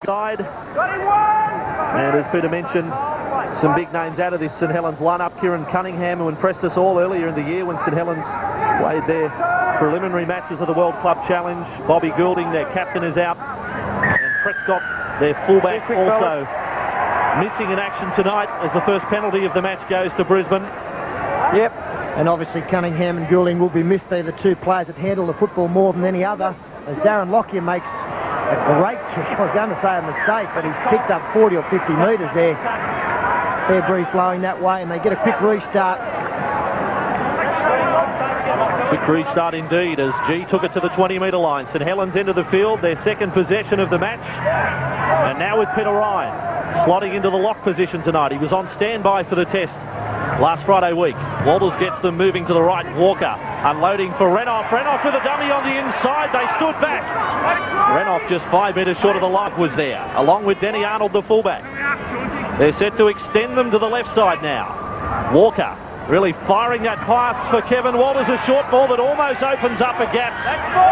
side. And as Peter mentioned, some big names out of this St Helens lineup. Kieran Cunningham, who impressed us all earlier in the year when St Helens played their preliminary matches of the World Club Challenge. Bobby Goulding, their captain, is out. And Prescott, their fullback, also missing in action tonight as the first penalty of the match goes to Brisbane. Yep, and obviously Cunningham and Goulding will be missed. They're the two players that handle the football more than any other. As Darren Lockyer makes a great kick. I was going to say a mistake, but he's picked up 40 or 50 metres there. Fair breeze blowing that way, and they get a quick restart. Quick restart indeed, as G took it to the 20-metre line. St Helens into the field, their second possession of the match. And now with Peter Ryan slotting into the lock position tonight. He was on standby for the test last Friday week. Walters gets them moving to the right. Walker unloading for Renoff. Renoff with a dummy on the inside. They stood back. Renoff just 5 metres short of the line was there, along with Denny Arnold, the fullback. They're set to extend them to the left side now. Walker really firing that pass for Kevin Walters, a short ball that almost opens up a gap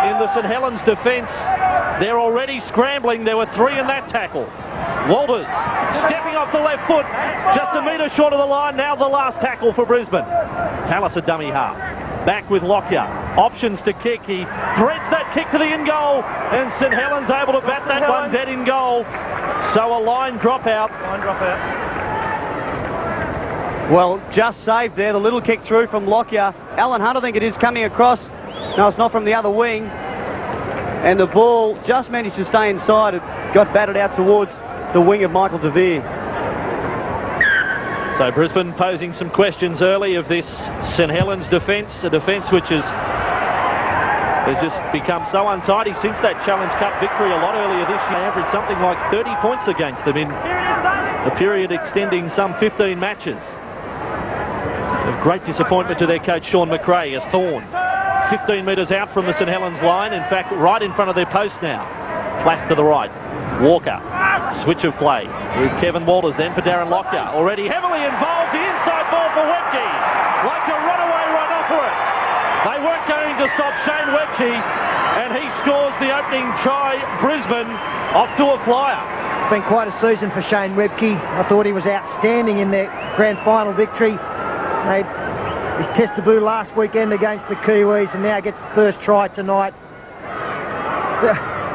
in the St Helens defence. They're already scrambling. There were three in that tackle. Walters stepping off the left foot, just a metre short of the line. Now the last tackle for Brisbane. Tallis a dummy half. Back with Lockyer. Options to kick. He threads that kick to the in goal, and St Helens able to bat that one dead in goal. So a line dropout. Well, just saved there. The little kick through from Lockyer. Alan Hunt, I think it is, coming across. No, it's not, from the other wing. And the ball just managed to stay inside. It got batted out towards the wing of Michael DeVere. So Brisbane posing some questions early of this St Helens defence, a defence which has just become so untidy since that Challenge Cup victory a lot earlier this year. They averaged something like 30 points against them in a period extending some 15 matches. Of great disappointment to their coach Sean McRae as Thorne 15 metres out from the St Helens line, in fact right in front of their post now. Flash to the right. Walker, switch of play with Kevin Walters, then for Darren Lockyer, already heavily involved. The inside ball for Webke, like a runaway rhinoceros. They weren't going to stop Shane Webke, and he scores the opening try. Brisbane off to a flyer. It's been quite a season for Shane Webke. I thought he was outstanding in their grand final victory. Made his test debut last weekend against the Kiwis, and now gets the first try tonight.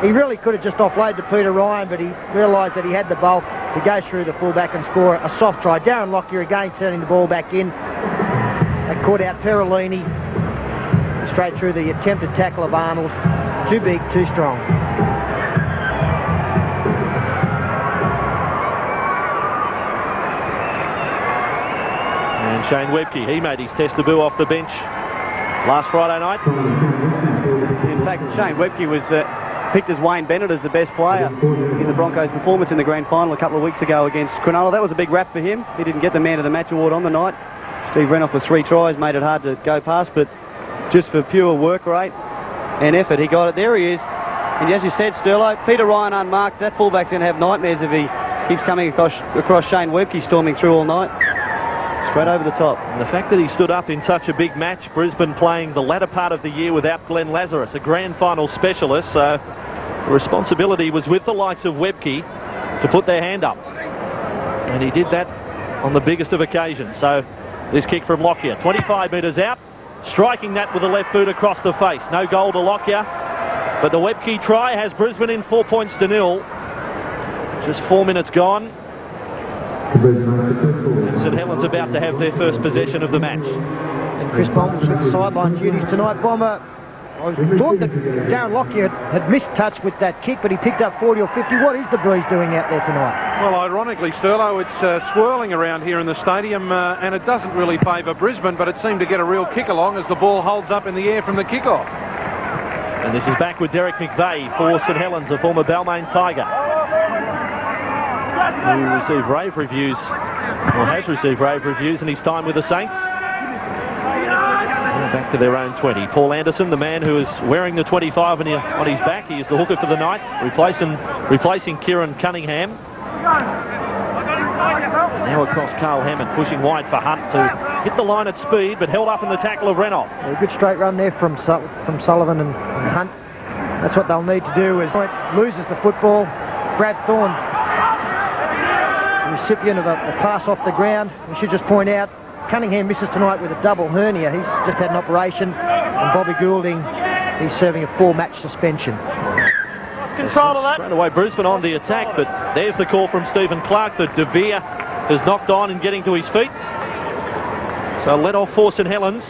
He really could have just offloaded to Peter Ryan, but he realised that he had the bulk to go through the fullback and score a soft try. Darren Lockyer again turning the ball back in. They caught out Perolini straight through the attempted tackle of Arnold. Too big, too strong. And Shane Webke, he made his test debut off the bench last Friday night. In fact, Shane Webke was picked as Wayne Bennett as the best player in the Broncos' performance in the grand final a couple of weeks ago against Cronulla. That was a big rap for him. He didn't get the man of the match award on the night. Steve Renoff with 3 tries made it hard to go past, but just for pure work rate and effort, he got it. There he is. And as you said, Sterlo, Peter Ryan unmarked. That fullback's going to have nightmares if he keeps coming across Shane Webke storming through all night. Straight over the top. And the fact that he stood up in such a big match, Brisbane playing the latter part of the year without Glenn Lazarus, a grand final specialist, so the responsibility was with the likes of Webke to put their hand up. And he did that on the biggest of occasions. So this kick from Lockyer, 25 metres out, striking that with the left boot across the face. No goal to Lockyer, but the Webke try has Brisbane in 4 points to 0. Just 4 minutes gone. St Helens about to have their first possession of the match. And Chris Bomber's with sideline duties tonight. Bomber, I thought that Darren Lockyer had missed touch with that kick, but he picked up 40 or 50. What is the breeze doing out there tonight? Well, ironically, Sterlo, it's swirling around here in the stadium, and it doesn't really favour Brisbane, but it seemed to get a real kick along as the ball holds up in the air from the kickoff. And this is back with Derek McVeigh for St Helens, a former Balmain Tiger, who received rave reviews, or has received rave reviews in his time with the Saints. And back to their own 20. Paul Anderson, the man who is wearing the 25 on his back. He is the hooker for the night, replacing Kieran Cunningham. Now across Carl Hammond, pushing wide for Hunt to hit the line at speed, but held up in the tackle of Renoff. A good straight run there from Sullivan and Hunt. That's what they'll need to do, is loses the football, Brad Thorne, the recipient of a pass off the ground. We should just point out, Cunningham misses tonight with a double hernia. He's just had an operation. And Bobby Goulding, he's serving a 4-match suspension. Control of that. Straight away Brisbane on the attack, but there's the call from Stephen Clark that De Vere has knocked on and getting to his feet. So let off for St Helens.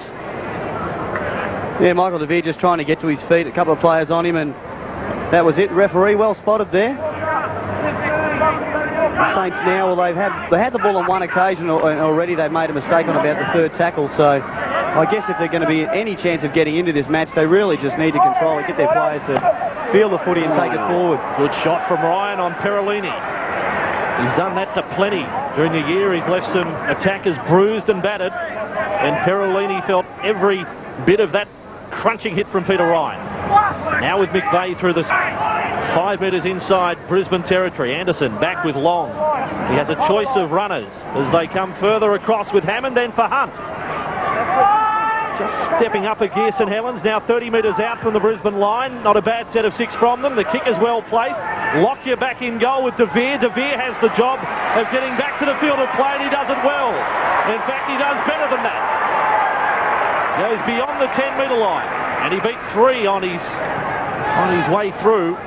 Yeah, Michael De Vere just trying to get to his feet. A couple of players on him, and that was it. Referee well spotted there. The Saints now, well, they had the ball on one occasion, and already they've made a mistake on about the third tackle. So I guess if they're going to be any chance of getting into this match, they really just need to control it, get their players to feel the footy and take it forward. Good shot from Ryan on Perolini. He's done that to plenty during the year. He's left some attackers bruised and battered, and Perolini felt every bit of that crunching hit from Peter Ryan. Now with McVeigh through the 5 metres inside Brisbane territory. Anderson back with Long. He has a choice of runners as they come further across with Hammond, then for Hunt. Just stepping up a gear, St Helens, now 30 metres out from the Brisbane line. Not a bad set of 6 from them. The kick is well placed. Lockyer back in goal with De Vere. De Vere has the job of getting back to the field of play, and he does it well. In fact, he does better than that. Goes beyond the 10-metre line, and he beat 3 on his way through.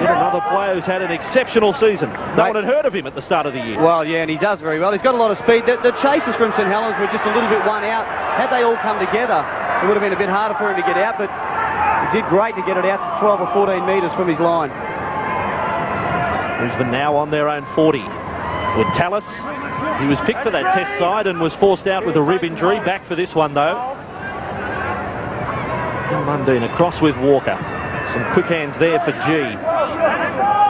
Yet another player who's had an exceptional season. No one had heard of him at the start of the year. Well, yeah, and he does very well. He's got a lot of speed. The chases from St Helens were just a little bit one out. Had they all come together, it would have been a bit harder for him to get out, but he did great to get it out to 12 or 14 metres from his line. Brisbane now on their own 40. With Tallis, he was picked for that test side and was forced out with a rib injury. Back for this one, though. Mundine across with Walker. Some quick hands there for G.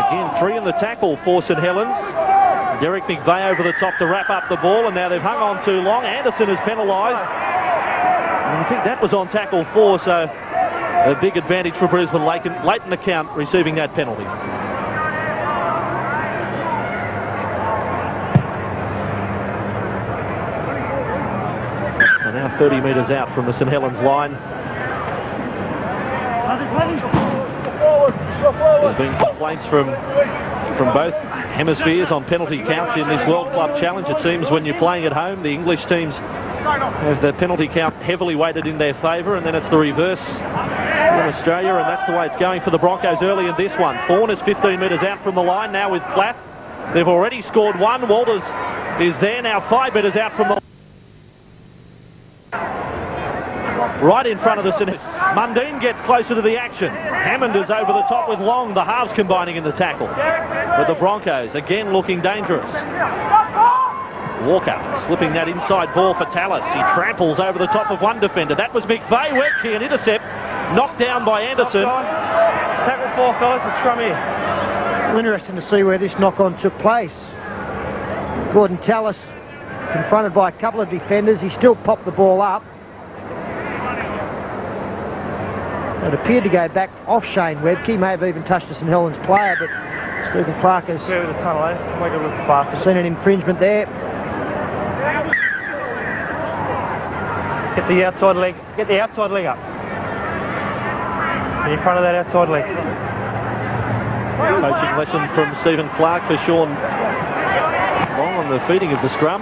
Again, 3 in the tackle for St Helens. Derek McVeigh over the top to wrap up the ball, and now they've hung on too long. Anderson is penalised. I think that was on tackle 4, so a big advantage for Brisbane late in the count, receiving that penalty. So now 30 metres out from the St Helens line. There's been complaints from both hemispheres on penalty counts in this World Club Challenge. It seems when you're playing at home, the English teams have the penalty count heavily weighted in their favour, and then it's the reverse in Australia, and that's the way it's going for the Broncos early in this one. Thorne is 15 metres out from the line now with Platt. They've already scored 1. Walters is there now 5 metres out from the line. Right in front of the St. Mundine gets closer to the action. Hammond is over the top with Long, the halves combining in the tackle. But the Broncos again looking dangerous. Walker slipping that inside ball for Tallis. He tramples over the top of one defender. That was McVeigh. Webke, an intercept. Knocked down by Anderson. Tackle 4, fellas. It's from here. Interesting to see where this knock-on took place. Gordon Tallis confronted by a couple of defenders. He still popped the ball up. It appeared to go back off Shane Webke. He may have even touched a St Helens player, but Stephen Clark has seen an infringement there. Get the outside leg. Get the outside leg up. In front of that outside leg. Coaching lesson from Stephen Clark for Sean Long on the feeding of the scrum.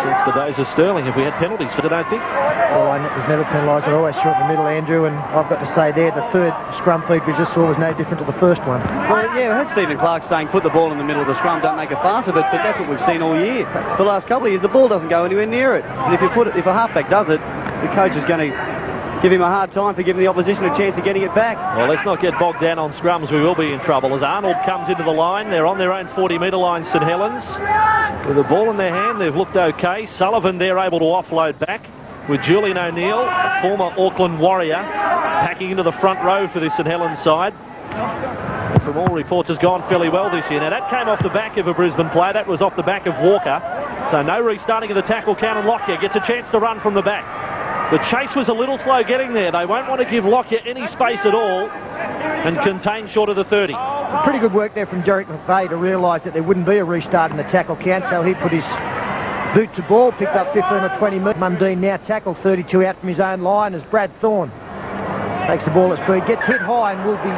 Since the days of Sterling, have we had penalties for it, I don't think? Well, I was never penalised. I always short in the middle, Andrew, and I've got to say there, the third scrum feed we just saw was no different to the first one. Well, yeah, I heard Stephen Clark saying put the ball in the middle of the scrum, don't make a fuss of it, but that's what we've seen all year. The last couple of years, the ball doesn't go anywhere near it. And if a halfback does it, the coach is going to give him a hard time for giving the opposition a chance of getting it back. Well, let's not get bogged down on scrums. We will be in trouble as Arnold comes into the line. They're on their own 40-metre line, St Helens. With the ball in their hand, they've looked okay. Sullivan, they're able to offload back with Julian O'Neill, a former Auckland Warrior, packing into the front row for the St Helens side. From all reports, has gone fairly well this year. Now, that came off the back of a Brisbane player. That was off the back of Walker. So no restarting of the tackle count, and Lockyer gets a chance to run from the back. The chase was a little slow getting there. They won't want to give Lockyer any space at all and contain short of the 30. Pretty good work there from Derek McVeigh to realise that there wouldn't be a restart in the tackle count, so he put his boot to ball, picked up 15 or 20 metres. Mundine now tackled 32 out from his own line as Brad Thorne Takes the ball at speed, gets hit high and will be...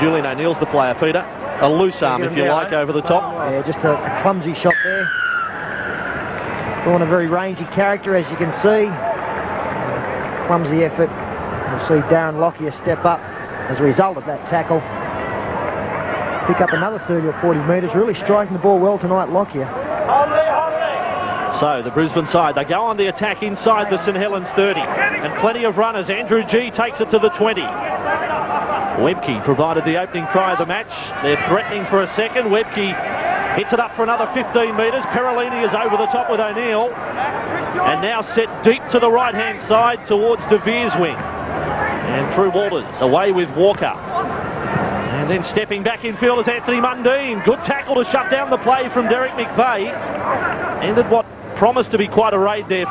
Julian O'Neill's the player, Peter. A loose arm, if you like, over the top. Yeah, just a clumsy shot there. Drawn a very rangy character, as you can see. Clumsy effort. We'll see Darren Lockyer step up as a result of that tackle. Pick up another 30 or 40 metres. Really striking the ball well tonight, Lockyer. So the Brisbane side, they go on the attack inside the St Helens 30. And plenty of runners. Andrew G takes it to the 20. Webke provided the opening try of the match. They're threatening for a second. Webke hits it up for another 15 metres. Perolini is over the top with O'Neill. And now set deep to the right-hand side towards De Vere's wing. And through Walters, away with Walker. And then stepping back in field is Anthony Mundine. Good tackle to shut down the play from Derek McVeigh. Ended what promised to be quite a raid there.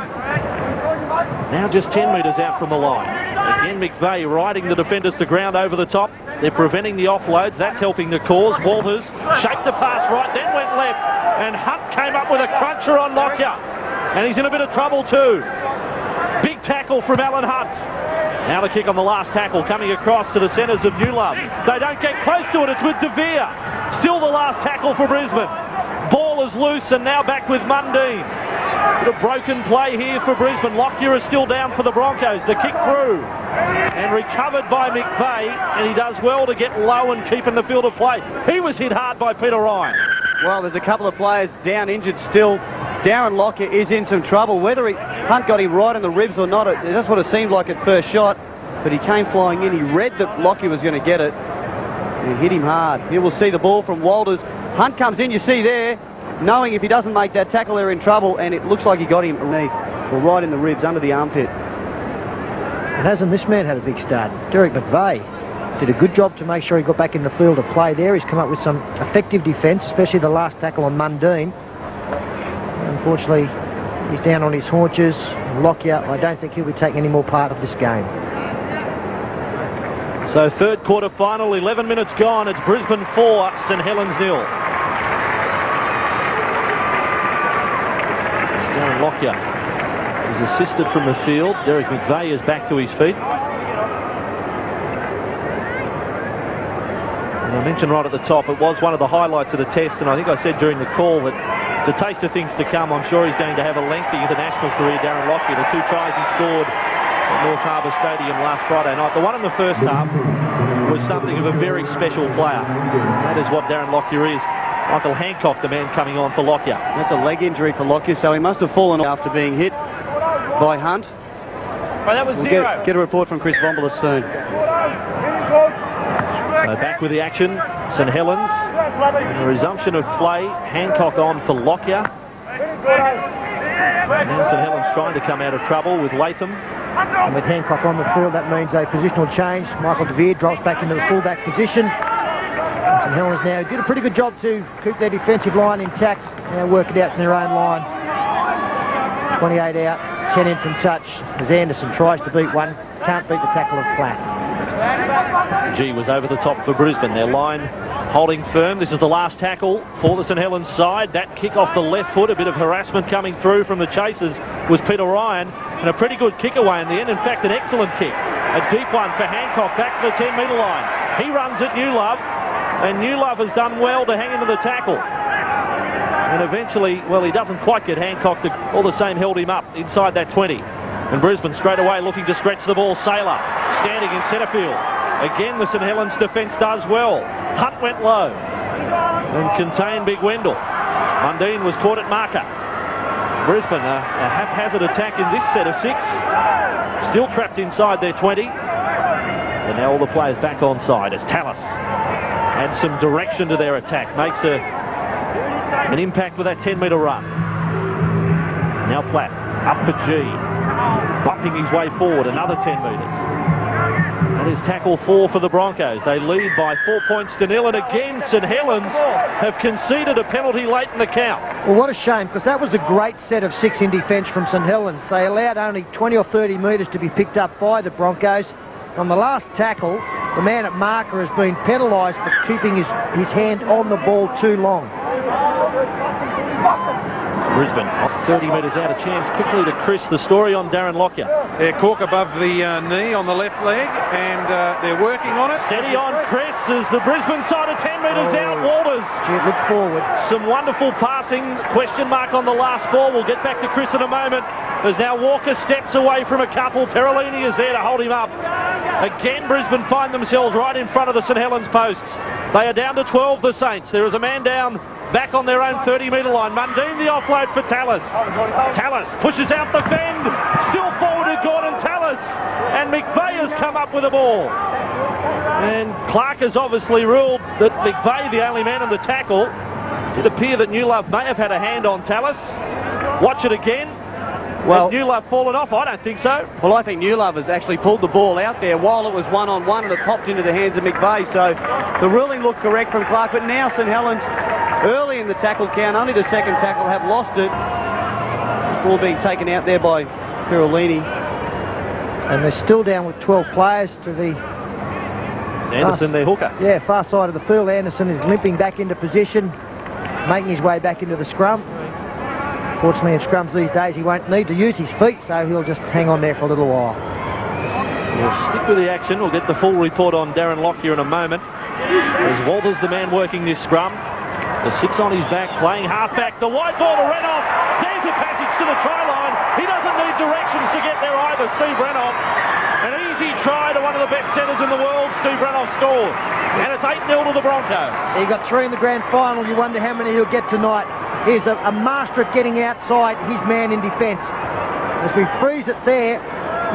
Now just 10 metres out from the line. Again, McVeigh riding the defenders to ground over the top. They're preventing the offloads. That's helping the cause. Walters shaped the pass right, then went left. And Hunt came up with a cruncher on Lockyer. And he's in a bit of trouble too. Big tackle from Alan Hunt. Now the kick on the last tackle coming across to the centres of New Love. They don't get close to it. It's with De Vere. Still the last tackle for Brisbane. Ball is loose and now back with Mundine. Bit of broken play here for Brisbane. Lockyer is still down for the Broncos. The kick through and recovered by McVeigh, and he does well to get low and keep in the field of play. He was hit hard by Peter Ryan. Well, there's a couple of players down injured still. Darren Lockyer is in some trouble. Whether Hunt got him right in the ribs or not, that's what it seemed like at first shot. But he came flying in. He read that Lockyer was going to get it. And he hit him hard. Here we'll see the ball from Walters. Hunt comes in, you see there, knowing if he doesn't make that tackle, they're in trouble. And it looks like he got him right in the ribs, under the armpit. And hasn't this man had a big start? Derek McVeigh did a good job to make sure he got back in the field of play there. He's come up with some effective defence, especially the last tackle on Mundine. Unfortunately, he's down on his haunches. Lockyer, I don't think he'll be taking any more part of this game. So third quarter final, 11 minutes gone. It's Brisbane 4, St Helens 0. Darren Lockyer is assisted from the field. Derek McVeigh is back to his feet. And I mentioned right at the top, it was one of the highlights of the test, and I think I said during the call that it's a taste of things to come. I'm sure he's going to have a lengthy international career, Darren Lockyer. The 2 tries he scored at North Harbour Stadium last Friday night. The one in the first half was something of a very special player. That is what Darren Lockyer is. Michael Hancock, the man coming on for Lockyer. That's a leg injury for Lockyer, so he must have fallen after being hit by Hunt. But that was We'll zero. get a report from Chris Vombolis soon. So back with the action, St Helens. A resumption of play. Hancock on for Lockyer. Now St Helens trying to come out of trouble with Latham. And with Hancock on the field, that means a positional change. Michael De Vere drops back into the fullback position. St Helens now did a pretty good job to keep their defensive line intact. Now work it out from their own line. 28 out, 10 in from touch. As Anderson tries to beat one, can't beat the tackle of Platt. G was over the top for Brisbane. Their line holding firm. This is the last tackle for the St Helens side. That kick off the left foot, a bit of harassment coming through from the chasers was Peter Ryan, and a pretty good kick away in the end. In fact, an excellent kick. A deep one for Hancock back to the 10-metre line. He runs at New Love, and New Love has done well to hang into the tackle. And eventually, well, he doesn't quite get Hancock to, all the same, held him up inside that 20. And Brisbane straight away looking to stretch the ball. Saylor standing in centre field. Again, the St Helens defence does well. Hunt went low and contained Big Wendell. Mundine was caught at marker. Brisbane, a haphazard attack in this set of 6. Still trapped inside their 20. And now all the players back on side as Tallis adds some direction to their attack. Makes an impact with that 10-metre run. Now Platt, up for G. Bumping his way forward, another 10 metres. That is tackle 4 for the Broncos. They lead by 4 points to 0, and again St Helens have conceded a penalty late in the count. Well, what a shame, because that was a great set of 6 in defence from St Helens. They allowed only 20 or 30 metres to be picked up by the Broncos. On the last tackle, the man at marker has been penalised for keeping his hand on the ball too long. Brisbane, 30 metres out of chance. Quickly to Chris, the story on Darren Lockyer. They're cork above the knee on the left leg, and they're working on it. Steady on Chris as the Brisbane side are 10 metres out. Walters. Look forward. Some wonderful passing. Question mark on the last ball. We'll get back to Chris in a moment. As now Walker steps away from a couple. Perolini is there to hold him up. Again, Brisbane find themselves right in front of the St Helens posts. They are down to 12, the Saints. There is a man down back on their own 30-metre line. Mundine the offload for Tallis. Tallis pushes out the bend. Still forward to Gordon Tallis. And McVeigh has come up with the ball. And Clark has obviously ruled that McVeigh, the only man in the tackle. It appear that Newlove may have had a hand on Tallis. Watch it again. Well, has Newlove fallen off? I don't think so. Well, I think Newlove has actually pulled the ball out there while it was one-on-one, and it popped into the hands of McVeigh. So the ruling looked correct from Clark, but now St Helens, early in the tackle count, only the second tackle, have lost it. Ball being taken out there by Perolini. And they're still down with 12 players to the... Anderson, their hooker. Yeah, far side of the field. Anderson is limping back into position, making his way back into the scrum. Fortunately, in scrums these days, he won't need to use his feet, so he'll just hang on there for a little while. We'll stick with the action. We'll get the full report on Darren Lockyer in a moment. As Walters, the man working this scrum. The six on his back, playing half-back. The wide ball to Renoff. There's a passage to the try line. He doesn't need directions to get there either, Steve Renoff. An easy try to one of the best centres in the world. Steve Renoff scores. And it's 8-0 to the Broncos. He got 3 in the grand final. You wonder how many he'll get tonight. He's a master at getting outside his man in defence. As we freeze it there,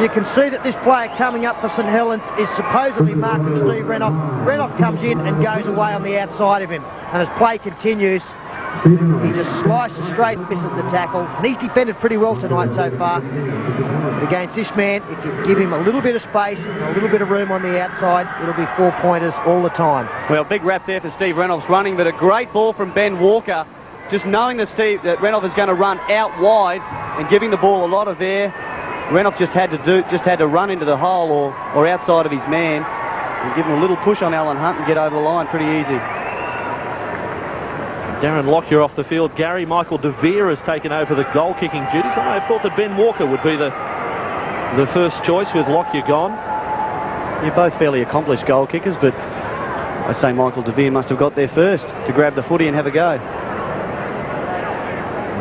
you can see that this player coming up for St Helens is supposedly marking Steve Renoff. Renoff comes in and goes away on the outside of him. And as play continues, he just slices straight and misses the tackle. And he's defended pretty well tonight so far. But against this man, if you give him a little bit of space and a little bit of room on the outside, it'll be 4-pointers all the time. Well, big rap there for Steve Renoff's running, but a great ball from Ben Walker. Just knowing that Renoff is going to run out wide and giving the ball a lot of air. Renoff just had to run into the hole or outside of his man and give him a little push on Alan Hunt and get over the line pretty easy. Darren Lockyer off the field. Gary Michael DeVere has taken over the goal-kicking duties. I thought that Ben Walker would be the first choice with Lockyer gone. You're both fairly accomplished goal kickers, but I'd say Michael DeVere must have got there first to grab the footy and have a go.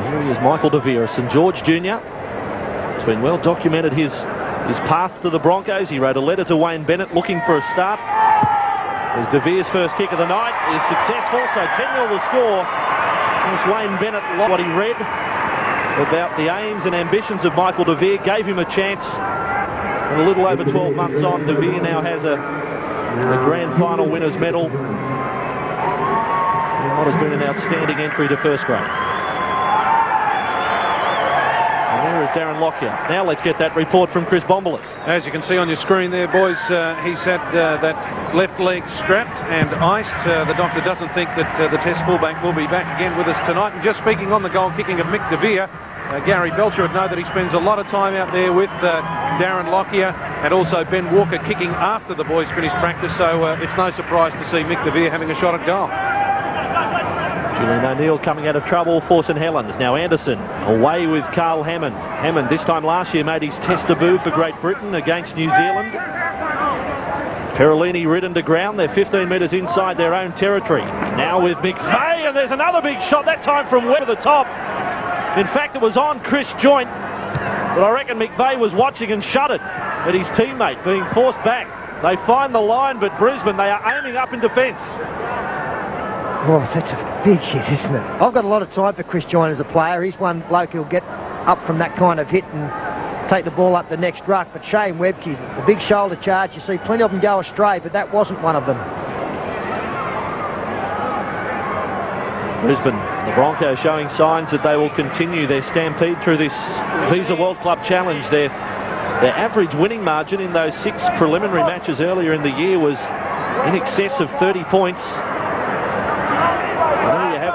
Here he is, Michael DeVere, St George Junior. It's been well documented his path to the Broncos. He wrote a letter to Wayne Bennett looking for a start. As DeVere's first kick of the night is successful, so 10-0 the score. As Wayne Bennett loved what he read about the aims and ambitions of Michael DeVere, gave him a chance. And a little over 12 months on, DeVere now has a grand final winners medal. And what has been an outstanding entry to first grade. There is Darren Lockyer. Now let's get that report from Chris Bombolis. As you can see on your screen there, boys, he's had that left leg strapped and iced. The doctor doesn't think that the Test fullback will be back again with us tonight. And just speaking on the goal kicking of Mick DeVere, Gary Belcher would know that he spends a lot of time out there with Darren Lockyer and also Ben Walker kicking after the boys finish practice. So it's no surprise to see Mick DeVere having a shot at goal. Julian O'Neill coming out of trouble for St Helens. Now Anderson away with Carl Hammond. Hammond this time last year made his Test debut for Great Britain against New Zealand. Perolini ridden to ground. They're 15 metres inside their own territory. Now with McVeigh, and there's another big shot, that time from way to the top. In fact, it was on Chris Joint, but I reckon McVeigh was watching and shuddered at his teammate being forced back. They find the line, but Brisbane, they are aiming up in defence. Oh, that's a big hit, isn't it? I've got a lot of time for Chris Joyner as a player. He's one bloke who'll get up from that kind of hit and take the ball up the next ruck. But Shane Webke, the big shoulder charge, you see plenty of them go astray, but that wasn't one of them. Brisbane, the Broncos showing signs that they will continue their stampede through this Visa World Club Challenge. Their average winning margin in those 6 preliminary matches earlier in the year was in excess of 30 points.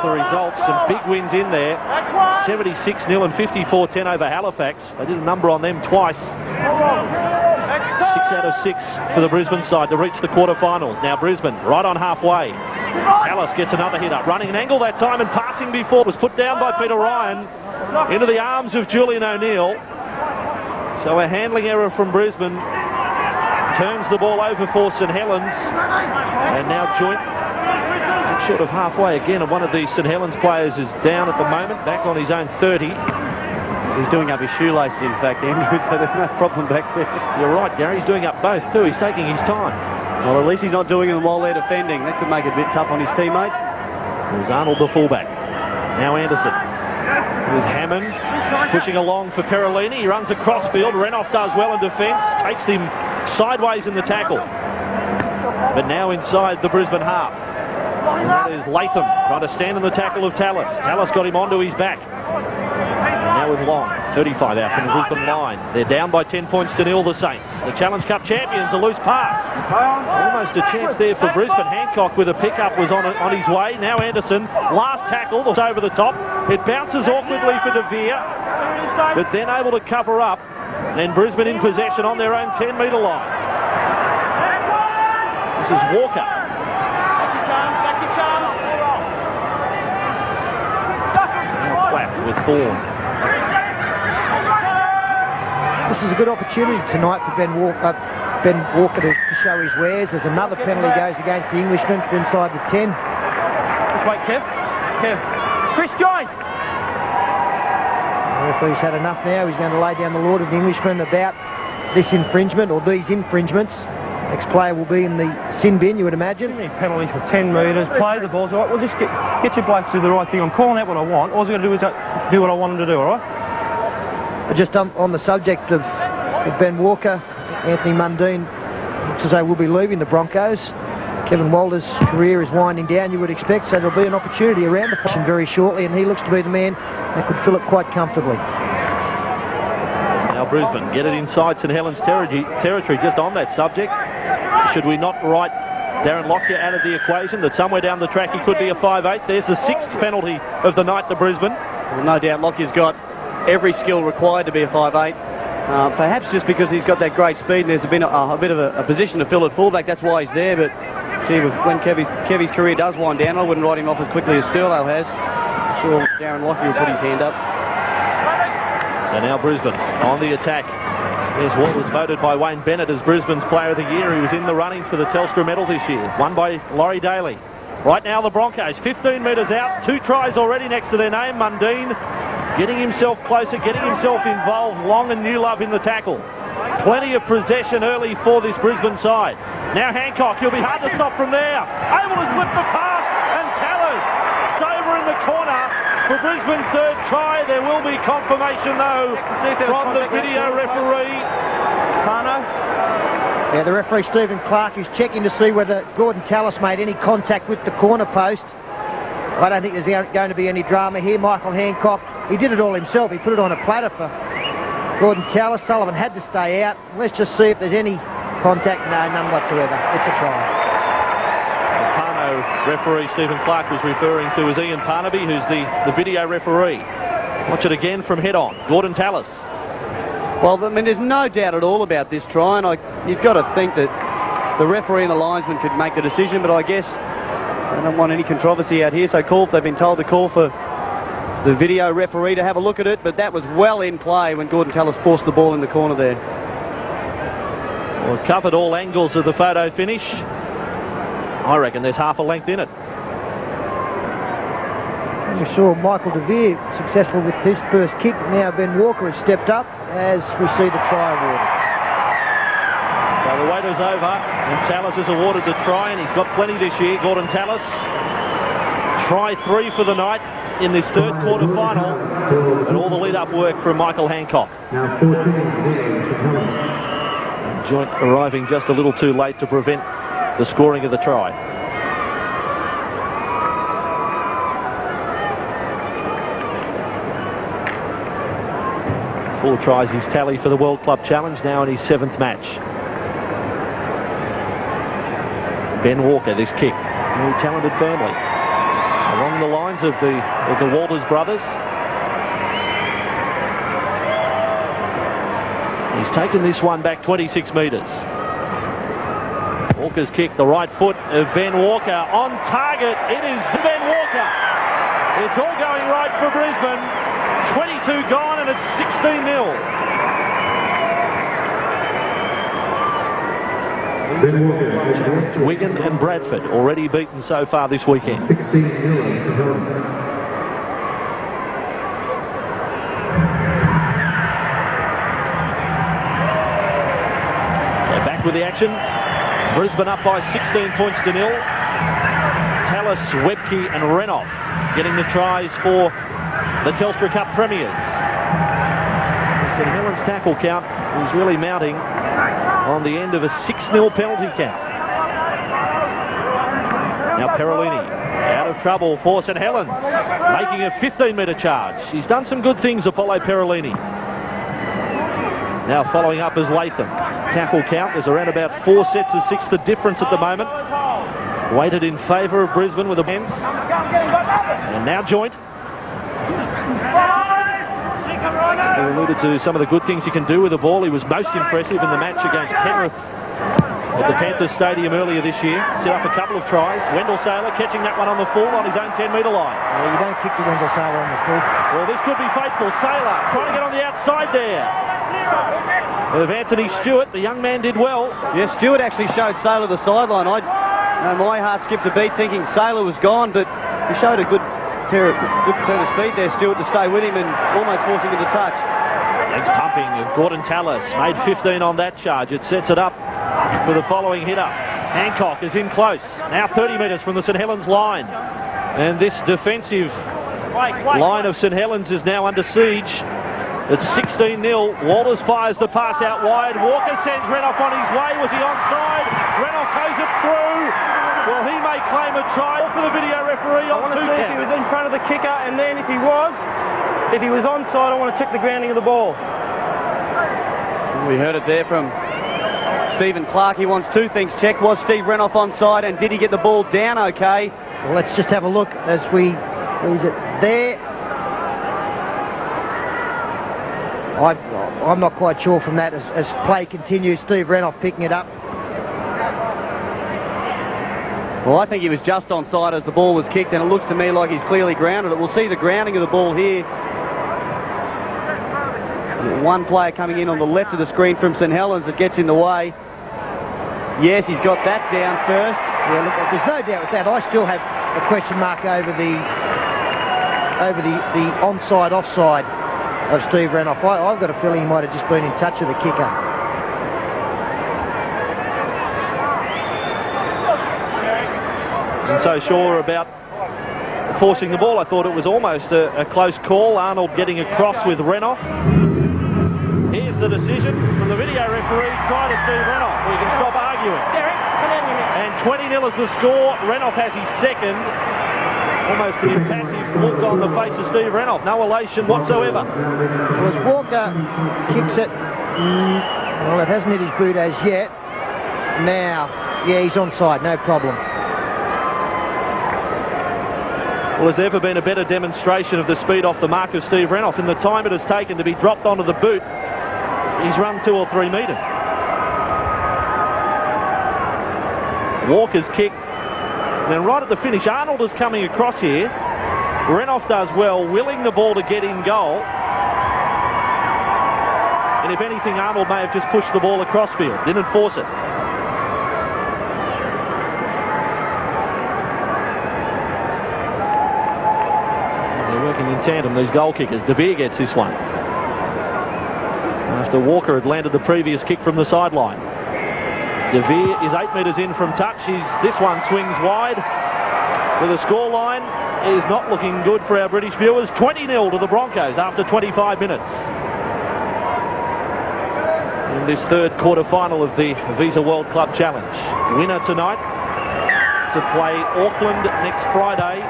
The results, some big wins in there, 76-0 and 54-10 over Halifax. They did a number on them twice. 6 out of 6 for the Brisbane side to reach the quarterfinals. Now Brisbane right on halfway. Alice gets another hit up, running an angle that time and passing before, was put down by Peter Ryan. into the arms of Julian O'Neill. So a handling error from Brisbane turns the ball over for St Helens, and now Joint short of halfway again, and one of these St Helens players is down at the moment, back on his own 30. He's doing up his shoelaces, in fact, Andrew, so there's no problem back there. You're right, Gary, he's doing up both too. He's taking his time. Well, at least he's not doing them while they're defending. That could make it a bit tough on his teammates. There's Arnold, the fullback. Now Anderson with Hammond pushing along for Perolini. He runs across field. Renoff does well in defence, takes him sideways in the tackle. But now inside the Brisbane half. And that is Latham trying to stand in the tackle of Tallis. Tallis got him onto his back. And now with Long, 35 out from the Brisbane line. They're down by 10 points to 0, the Saints. The Challenge Cup champions, a loose pass. Almost a chance there for Brisbane. Hancock with a pickup was on his way. Now Anderson, last tackle, was over the top. It bounces awkwardly for De Vere, but then able to cover up. And Brisbane in possession on their own 10-metre line. This is Walker. With Thorne. This is a good opportunity tonight for Ben Walker to show his wares. There's another penalty goes against the Englishman for inside the 10. Just wait, Kev. Chris Joyce. The referee's had enough now. He's going to lay down the law to the Englishman about this infringement or these infringements. Next player will be in the sin bin, you would imagine. Penalty for 10 metres. Play the ball. All right, we'll just get your blokes to do the right thing. I'm calling out what I want. All I've got to do is do what I want him to do, all right? Just on the subject of Ben Walker, Anthony Mundine looks as though we'll be leaving the Broncos. Kevin Walder's career is winding down, you would expect, so there'll be an opportunity around the position very shortly, and he looks to be the man that could fill it quite comfortably. Now Brisbane get it inside St Helens territory. Just on that subject, should we not write Darren Lockyer out of the equation, that somewhere down the track he could be a 5'8"? There's the 6th penalty of the night to Brisbane. Well, no doubt Lockyer's got every skill required to be a 5'8". Perhaps just because he's got that great speed and there's been a bit of a position to fill at fullback, that's why he's there. But gee, when Kevy's career does wind down, I wouldn't write him off as quickly as Sturlo has. I'm sure Darren Lockyer will put his hand up. So now Brisbane on the attack. There's what was voted by Wayne Bennett as Brisbane's Player of the Year. He was in the running for the Telstra medal this year, won by Laurie Daly. Right now the Broncos, 15 metres out, 2 tries already next to their name. Mundine getting himself closer, getting himself involved. Long and Newlove in the tackle. Plenty of possession early for this Brisbane side. Now Hancock, he'll be hard to stop from there. Able to slip the pass, and Tallis over in the corner for Brisbane's 3rd try. There will be confirmation though from the video referee. Yeah, the referee Stephen Clark is checking to see whether Gordon Tallis made any contact with the corner post. I don't think there's going to be any drama here. Michael Hancock, he did it all himself. He put it on a platter for Gordon Tallis. Sullivan had to stay out. Let's just see if there's any contact. No, none whatsoever. It's a try. The Parno referee Stephen Clark was referring to as Ian Parnaby, who's the video referee. Watch it again from head on. Gordon Tallis. Well, I mean, there's no doubt at all about this try, and you've got to think that the referee and the linesman could make the decision, but I guess I don't want any controversy out here, so they've been told to call for the video referee to have a look at it, but that was well in play when Gordon Tallis forced the ball in the corner there. Well, covered all angles of the photo finish. I reckon there's half a length in it. We saw Michael De Vere successful with his first kick. Now Ben Walker has stepped up as we see the try awarded. So the wait is over and Tallis is awarded the try, and he's got plenty this year, Gordon Tallis. Try 3 for the night in this 3rd quarter final, and all the lead-up work from Michael Hancock. Joint arriving just a little too late to prevent the scoring of the try. Four tries his tally for the World Club Challenge, now in his 7th match. Ben Walker, this kick, very talented family, along the lines of the Walters brothers. He's taken this one back 26 metres. Walker's kick, the right foot of Ben Walker on target. It is Ben Walker. It's all going right for Brisbane. 22 gone and it's 16-0. Wigan and Bradford already beaten so far this weekend. So back with the action. Brisbane up by 16 points to 0. Tallis, Webke and Renoff getting the tries for the Telstra Cup premiers. St Helens tackle count is really mounting on the end of a 6-0 penalty count. Now Perolini out of trouble for St Helens, making a 15-metre charge. He's done some good things, Apollo Perolini. Now following up is Latham. Tackle count, there's around about 4 sets of 6, the difference at the moment. Weighted in favour of Brisbane with a hands. And now Joint. He alluded to some of the good things he can do with the ball. He was most impressive in the match against Penrith at the Panthers Stadium earlier this year. Set up a couple of tries. Wendell Saylor catching that one on the full on his own 10-metre line. Well, you don't kick to Wendell Saylor on the full. Well, this could be fateful. Saylor trying to get on the outside there. With Anthony Stewart, the young man did well. Yeah, Stewart actually showed Saylor the sideline. My heart skipped a beat thinking Saylor was gone, but he showed a good turn of speed there, Stewart, to stay with him and almost force him into touch. Legs pumping of Gordon Tallis. Made 15 on that charge. It sets it up for the following hitter. Hancock is in close. Now 30 metres from the St Helens line. And this defensive line of St Helens is now under siege. It's 16-0. Walters fires the pass out wide. Walker sends Renoff on his way. Was he onside? Renoff goes it through. Well, he may claim a try for the video referee. I want to see if he was in front of the kicker, and then if he was onside, I want to check the grounding of the ball. We heard it there from Stephen Clark. He wants two things checked. Was Steve Renoff onside, and did he get the ball down okay? Well, let's just have a look as we... Is it there? I'm not quite sure from that as play continues. Steve Renoff picking it up. Well, I think he was just onside as the ball was kicked, and it looks to me like he's clearly grounded it. We'll see the grounding of the ball here. One player coming in on the left of the screen from St Helens that gets in the way. Yes, he's got that down first. Yeah, look, there's no doubt with that. I still have a question mark over the onside, offside of Steve Renoff. I've got a feeling he might have just been in touch with the kicker. Wasn't so sure about forcing the ball. I thought it was almost a close call. Arnold getting across with Renoff. Here's the decision from the video referee. Try to Steve Renoff. We can stop arguing. And 20-0 is the score. Renoff has his second. Almost an impassive look on the face of Steve Renoff. No elation whatsoever. Well, as Walker kicks it, well, it hasn't hit his boot as yet. Now, yeah, he's onside, no problem. Well, has there ever been a better demonstration of the speed off the mark of Steve Renoff? In the time it has taken to be dropped onto the boot, he's run 2 or 3 metres. Walker's kick. And then right at the finish, Arnold is coming across here. Renoff does well, willing the ball to get in goal. And if anything, Arnold may have just pushed the ball across field, didn't force it. They're working in tandem, these goal kickers. De Beer gets this one. After Walker had landed the previous kick from the sideline. De Beer is 8 metres in from touch. This one swings wide. The scoreline is not looking good for our British viewers. 20-0 to the Broncos after 25 minutes. In this third quarter-final of the Visa World Club Challenge. Winner tonight to play Auckland next Friday.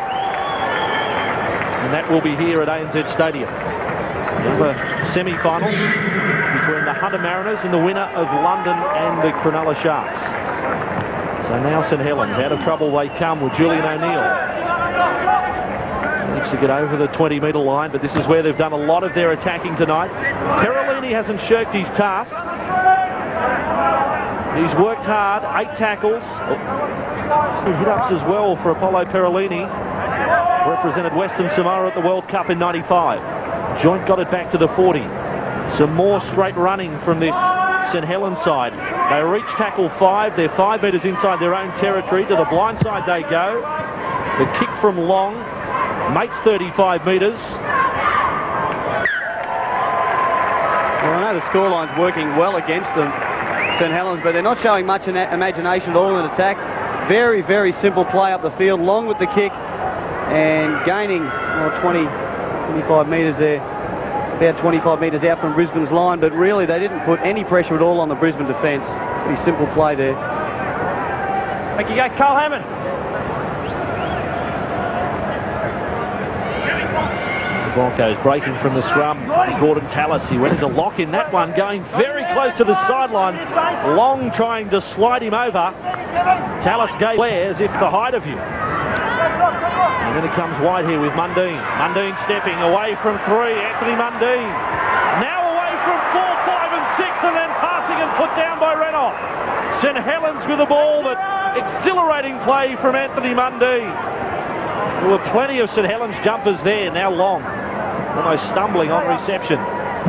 And that will be here at ANZ Stadium. Another semi-final between the Hunter Mariners and the winner of London and the Cronulla Sharks. So now St Helens, out of trouble they come with Julian O'Neill. Needs to get over the 20-metre line, but this is where they've done a lot of their attacking tonight. Perolini hasn't shirked his task. He's worked hard, 8 tackles. Hit-ups as well for Apollo Perolini. Represented Western Samoa at the World Cup in '95. Joint got it back to the 40. Some more straight running from this St Helens side. They reach tackle 5. They're 5 metres inside their own territory. To the blind side they go. The kick from Long makes 35 metres. Well, I know the scoreline's working well against them, St Helens, but they're not showing much imagination at all in attack. Very, very simple play up the field. Long with the kick and gaining 25 metres there. About 25 metres out from Brisbane's line, but really they didn't put any pressure at all on the Brisbane defence. Pretty simple play there. Thank you, go, Carl Hammond. The Broncos breaking from the scrum. Gordon Tallis, he went into lock in that one, going very close to the sideline. Long trying to slide him over. Tallis gave away as if the height of him. And then it comes wide here with Mundine. Mundine stepping away from 3. Anthony Mundine. Now away from 4, 5 and 6, and then passing and put down by Renoff. St Helens with the ball, but exhilarating play from Anthony Mundine. There were plenty of St Helens jumpers there. Now Long, almost stumbling on reception.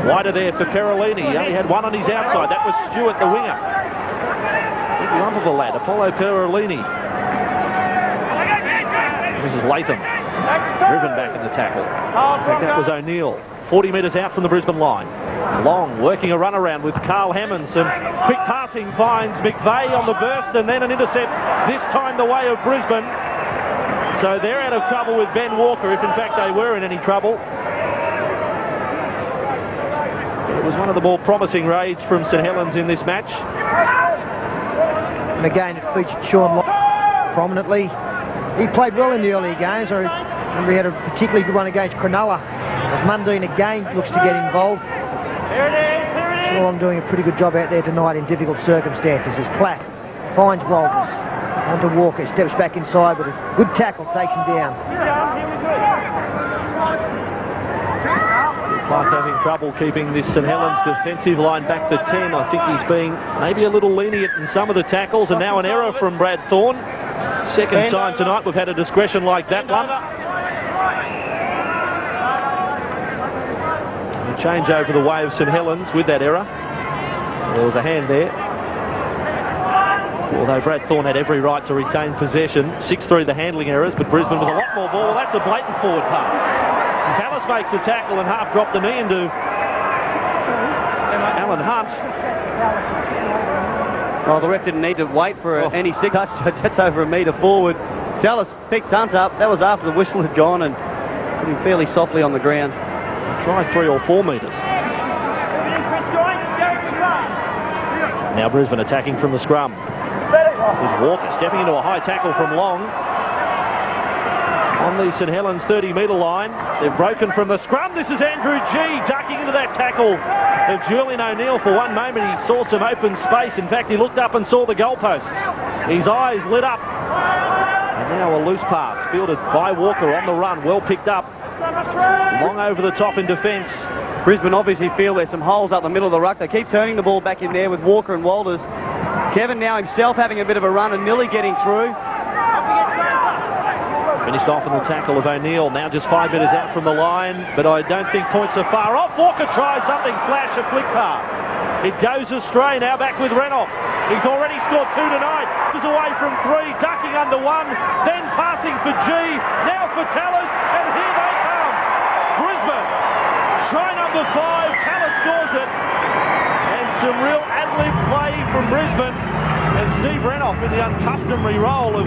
Wider there for Perolini. He only had one on his outside. That was Stewart, the winger. Big lump of a lad, Apollo Perolini. This is Latham, driven back in the tackle. I think that was O'Neill. 40 metres out from the Brisbane line. Long working a run around with Carl Hammond. Some quick passing finds McVeigh on the burst, and then an intercept, this time the way of Brisbane. So they're out of trouble with Ben Walker, if in fact they were in any trouble. It was one of the more promising raids from St Helens in this match. And again, it featured Sean Long prominently. He played well in the early games. I remember he had a particularly good one against Cronulla. As Mundine again looks to get involved. Sean doing a pretty good job out there tonight in difficult circumstances as Platt finds Walters. Onto Walker, steps back inside with a good tackle, takes him down. Clark having trouble keeping this St Helens defensive line back to 10. I think he's being maybe a little lenient in some of the tackles, and now an error from Brad Thorne. Second time tonight we've had a discretion like that one. A change over the way of St Helens with that error. There was a hand there. Although Brad Thorne had every right to retain possession. 6-3 the handling errors, but Brisbane with a lot more ball. That's a blatant forward pass. Tallis makes the tackle and half dropped the knee into Alan Hunt. Oh, the ref didn't need to wait for any sick touch. That's over a metre forward. Tallis picked Hunt up. That was after the whistle had gone and put him fairly softly on the ground. Tried 3 or 4 metres. Now Brisbane attacking from the scrum. With Walker stepping into a high tackle from Long. On the St Helens 30-metre line. They've broken from the scrum. This is Andrew G ducking into that tackle of Julian O'Neill. For one moment he saw some open space. In fact, he looked up and saw the goalposts. His eyes lit up. And now a loose pass fielded by Walker on the run. Well picked up. Long over the top in defence. Brisbane obviously feel there's some holes up the middle of the ruck. They keep turning the ball back in there with Walker and Walters. Kevin now himself having a bit of a run and nearly getting through. Finished off in the tackle of O'Neill. Now just 5 metres out from the line, but I don't think points are far off. Walker tries something, flash, a flick pass. It goes astray, now back with Renoff. He's already scored 2 tonight. He's away from 3, ducking under 1, then passing for G, now for Tallis, and here they come. Brisbane, try number 5, Tallis scores it. And some real ad-lib play from Brisbane. And Steve Renoff in the uncustomary role of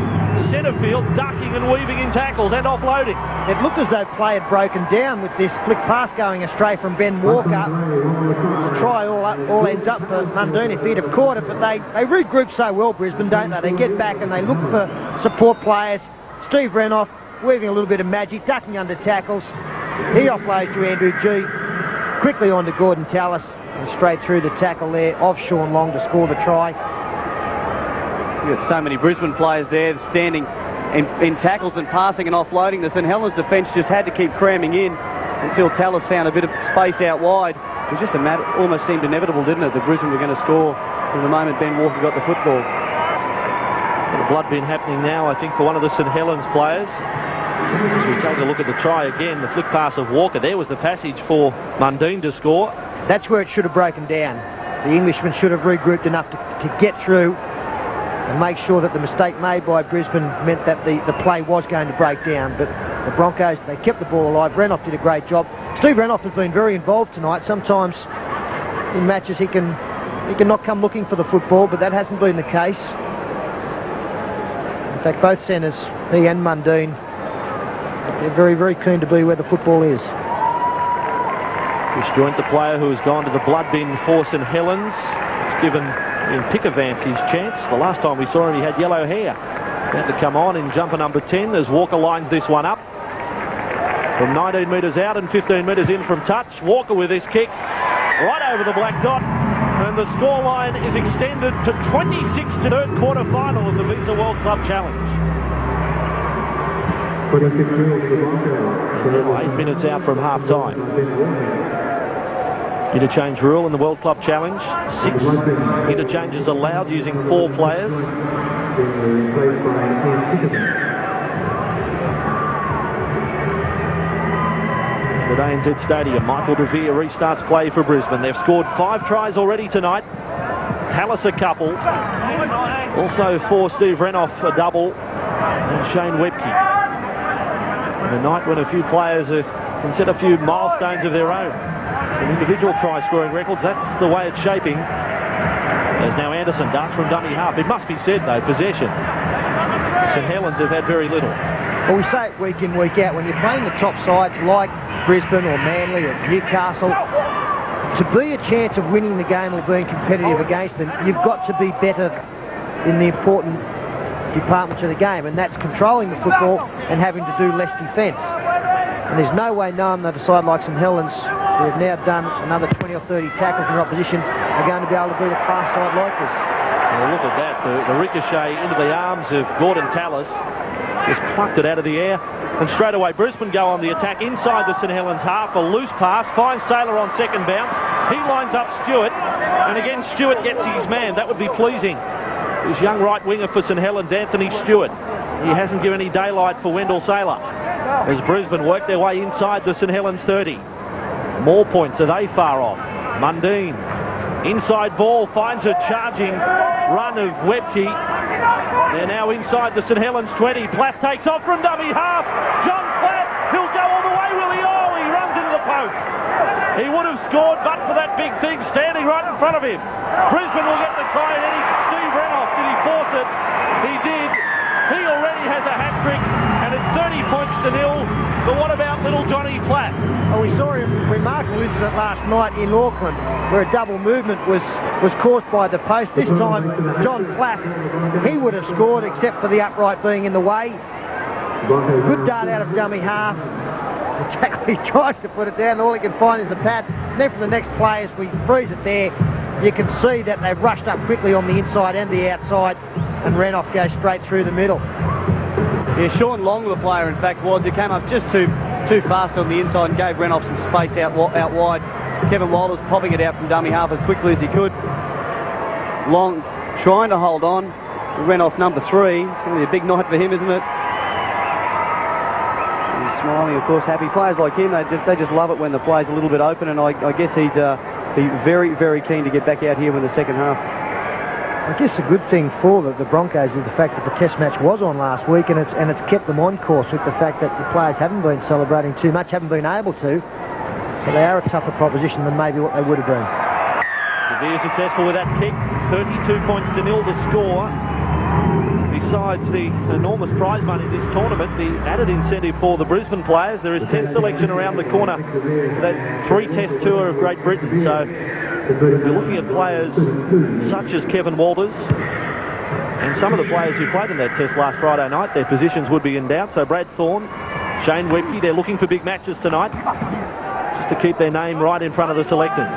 centre field, ducking and weaving in tackles and offloading. It looked as though play had broken down with this flick pass going astray from Ben Walker. The try all ends up for Mundine if he'd have caught it, but they regroup so well, Brisbane, don't they? They get back and they look for support players. Steve Renoff weaving a little bit of magic, ducking under tackles. He offloads to Andrew G. Quickly on to Gordon Tallis and straight through the tackle there of Sean Long to score the try. You've got so many Brisbane players there standing in tackles and passing and offloading. The St Helens defence just had to keep cramming in until Tallis found a bit of space out wide. It was just a matter, almost seemed inevitable, didn't it, that Brisbane were going to score from the moment Ben Walker got the football. A blood bin happening now, I think, for one of the St Helens players. As we take a look at the try again, the flick pass of Walker, there was the passage for Mundine to score. That's where it should have broken down. The Englishman should have regrouped enough to get through and make sure that the mistake made by Brisbane meant that the play was going to break down. But the Broncos, they kept the ball alive. Renouf did a great job. Steve Renouf has been very involved tonight. Sometimes in matches he can not come looking for the football, but that hasn't been the case. In fact, both centres, he and Mundine, they're very, very keen to be where the football is. Disjoint, the player who has gone to the blood bin for St Helens. It's given in Pickervance his chance. The last time we saw him, he had yellow hair. About to come on in jumper number 10 as Walker lines this one up. From 19 metres out and 15 metres in from touch. Walker with his kick right over the black dot. And the scoreline is extended to 26-3 quarter-final of the Visa World Club Challenge. 8 minutes out from half-time. Interchange rule in the World Club Challenge. 6 interchanges allowed using 4 players. At ANZ Stadium, Michael De Vere restarts play for Brisbane. They've scored 5 tries already tonight. Tallis a couple. Also for Steve Renouf a double. And Shane Webke. And a night when a few players can set a few milestones of their own. Some individual try-scoring records, that's the way it's shaping. There's now Anderson, darts from dummy half. It must be said, though, possession. St Helens have had very little. Well, we say it week in, week out. When you're playing the top sides like Brisbane or Manly or Newcastle, to be a chance of winning the game or being competitive against them, you've got to be better in the important departments of the game, and that's controlling the football and having to do less defence. And there's no way known that a side like St Helens, who have now done another 20 or 30 tackles in their opposition, are going to be able to beat a fast side like this. Well, look at that. The ricochet into the arms of Gordon Tallis. Just plucked it out of the air. And straight away, Brisbane go on the attack inside the St Helens half. A loose pass. Finds Saylor on second bounce. He lines up Stewart. And again, Stewart gets his man. That would be pleasing. His young right winger for St Helens, Anthony Stewart. He hasn't given any daylight for Wendell Saylor. As Brisbane work their way inside the St Helens 30. More points. Are they far off? Mundine. Inside ball. Finds a charging run of Webke. They're now inside the St Helens 20. Platt takes off from dummy half. John Platt, he'll go all the way, will he? Oh, he runs into the post. He would have scored, but for that big thing standing right in front of him. Brisbane will get the try, and then Steve Renouf, did he force it? He did. He already has a hat-trick, and it's 30 points to 0. But what about little Johnny Platt? Oh, we saw a remarkable incident last night in Auckland where a double movement was caused by the post. This time, John Platt, he would have scored except for the upright being in the way. Good dart out of dummy half. The tackle, he tries to put it down. All he can find is the pad. And then for the next play, as we freeze it there, you can see that they've rushed up quickly on the inside and the outside, and Renouf goes straight through the middle. Yeah, Sean Long, the player, in fact, was. He came up just too fast on the inside and gave Renouf some space out wide. Kevin Wilder's popping it out from dummy half as quickly as he could. Long trying to hold on. Renouf number 3. It's going to be a big night for him, isn't it? He's smiling, of course, happy. Players like him, they just love it when the play's a little bit open, and I guess he'd be very, very keen to get back out here in the second half. I guess a good thing for the Broncos is the fact that the test match was on last week, and it's kept them on course with the fact that the players haven't been celebrating too much, haven't been able to, but they are a tougher proposition than maybe what they would have been. De Vere successful with that kick. 32 points to 0 to score. Besides the enormous prize money this tournament, the added incentive for the Brisbane players, there is test selection around the corner for that 3-test tour of Great Britain. So you're looking at players such as Kevin Walters and some of the players who played in that test last Friday night. Their positions would be in doubt. So Brad Thorne, Shane Webke, they're looking for big matches tonight just to keep their name right in front of the selectors.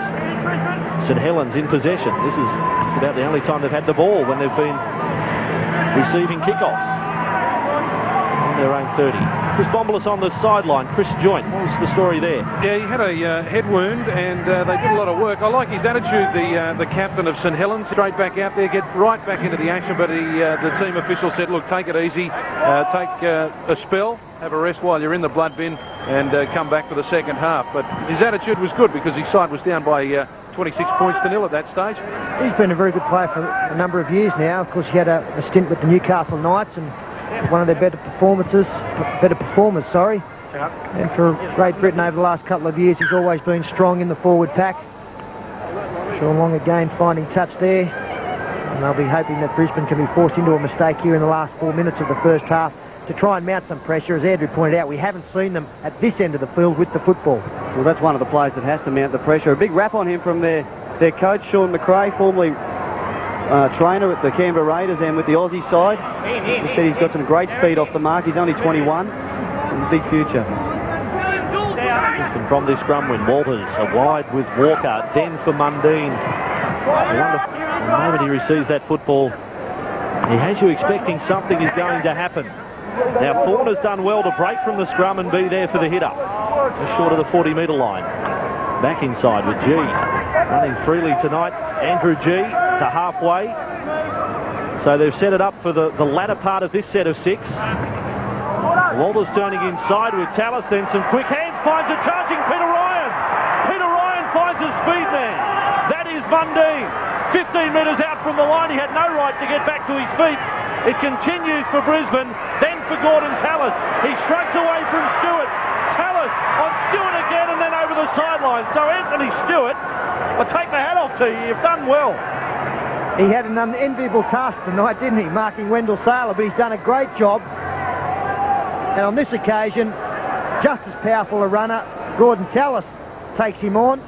St Helens in possession. This is just about the only time they've had the ball when they've been receiving kickoffs on their own 30. Chris Bombolas on the sideline. Chris Joint, what was the story there? Yeah, he had a head wound, and they did a lot of work. I like his attitude, the captain of St Helens. Straight back out there, get right back into the action, but the team official said, look, take it easy, take a spell, have a rest while you're in the blood bin, and come back for the second half. But his attitude was good because his side was down by 26 points to 0 at that stage. He's been a very good player for a number of years now. Of course, he had a stint with the Newcastle Knights and one of their better performers, And for Great Britain over the last couple of years, he's always been strong in the forward pack. Sean Long again finding touch there. And they'll be hoping that Brisbane can be forced into a mistake here in the last 4 minutes of the first half to try and mount some pressure. As Andrew pointed out, we haven't seen them at this end of the field with the football. Well, that's one of the players that has to mount the pressure. A big rap on him from their coach, Sean McRae, formerly trainer at the Canberra Raiders and with the Aussie side. He said he's got some great speed off the mark. He's only 21. And a big future. And from this scrum win, Walters a wide with Walker, then for Mundine. The moment he receives that football, he has you expecting something is going to happen. Now, Thorne has done well to break from the scrum and be there for the hit-up. Just short of the 40-metre line. Back inside with G. Running freely tonight, Andrew G to halfway. So they've set it up for the latter part of this set of 6. Walters turning inside with Tallis, then some quick hands, finds a charging Peter Ryan. Peter Ryan finds a speed man. That is Mundine. 15 metres out from the line, he had no right to get back to his feet. It continues for Brisbane, then for Gordon Tallis. He strikes away from Stewart. Tallis on Stewart again and then over the sideline. So Anthony Stewart, I take the hat off to you, you've done well. He had an unenviable task tonight, didn't he, marking Wendell Saylor, but he's done a great job. And on this occasion, just as powerful a runner, Gordon Tallis takes him on,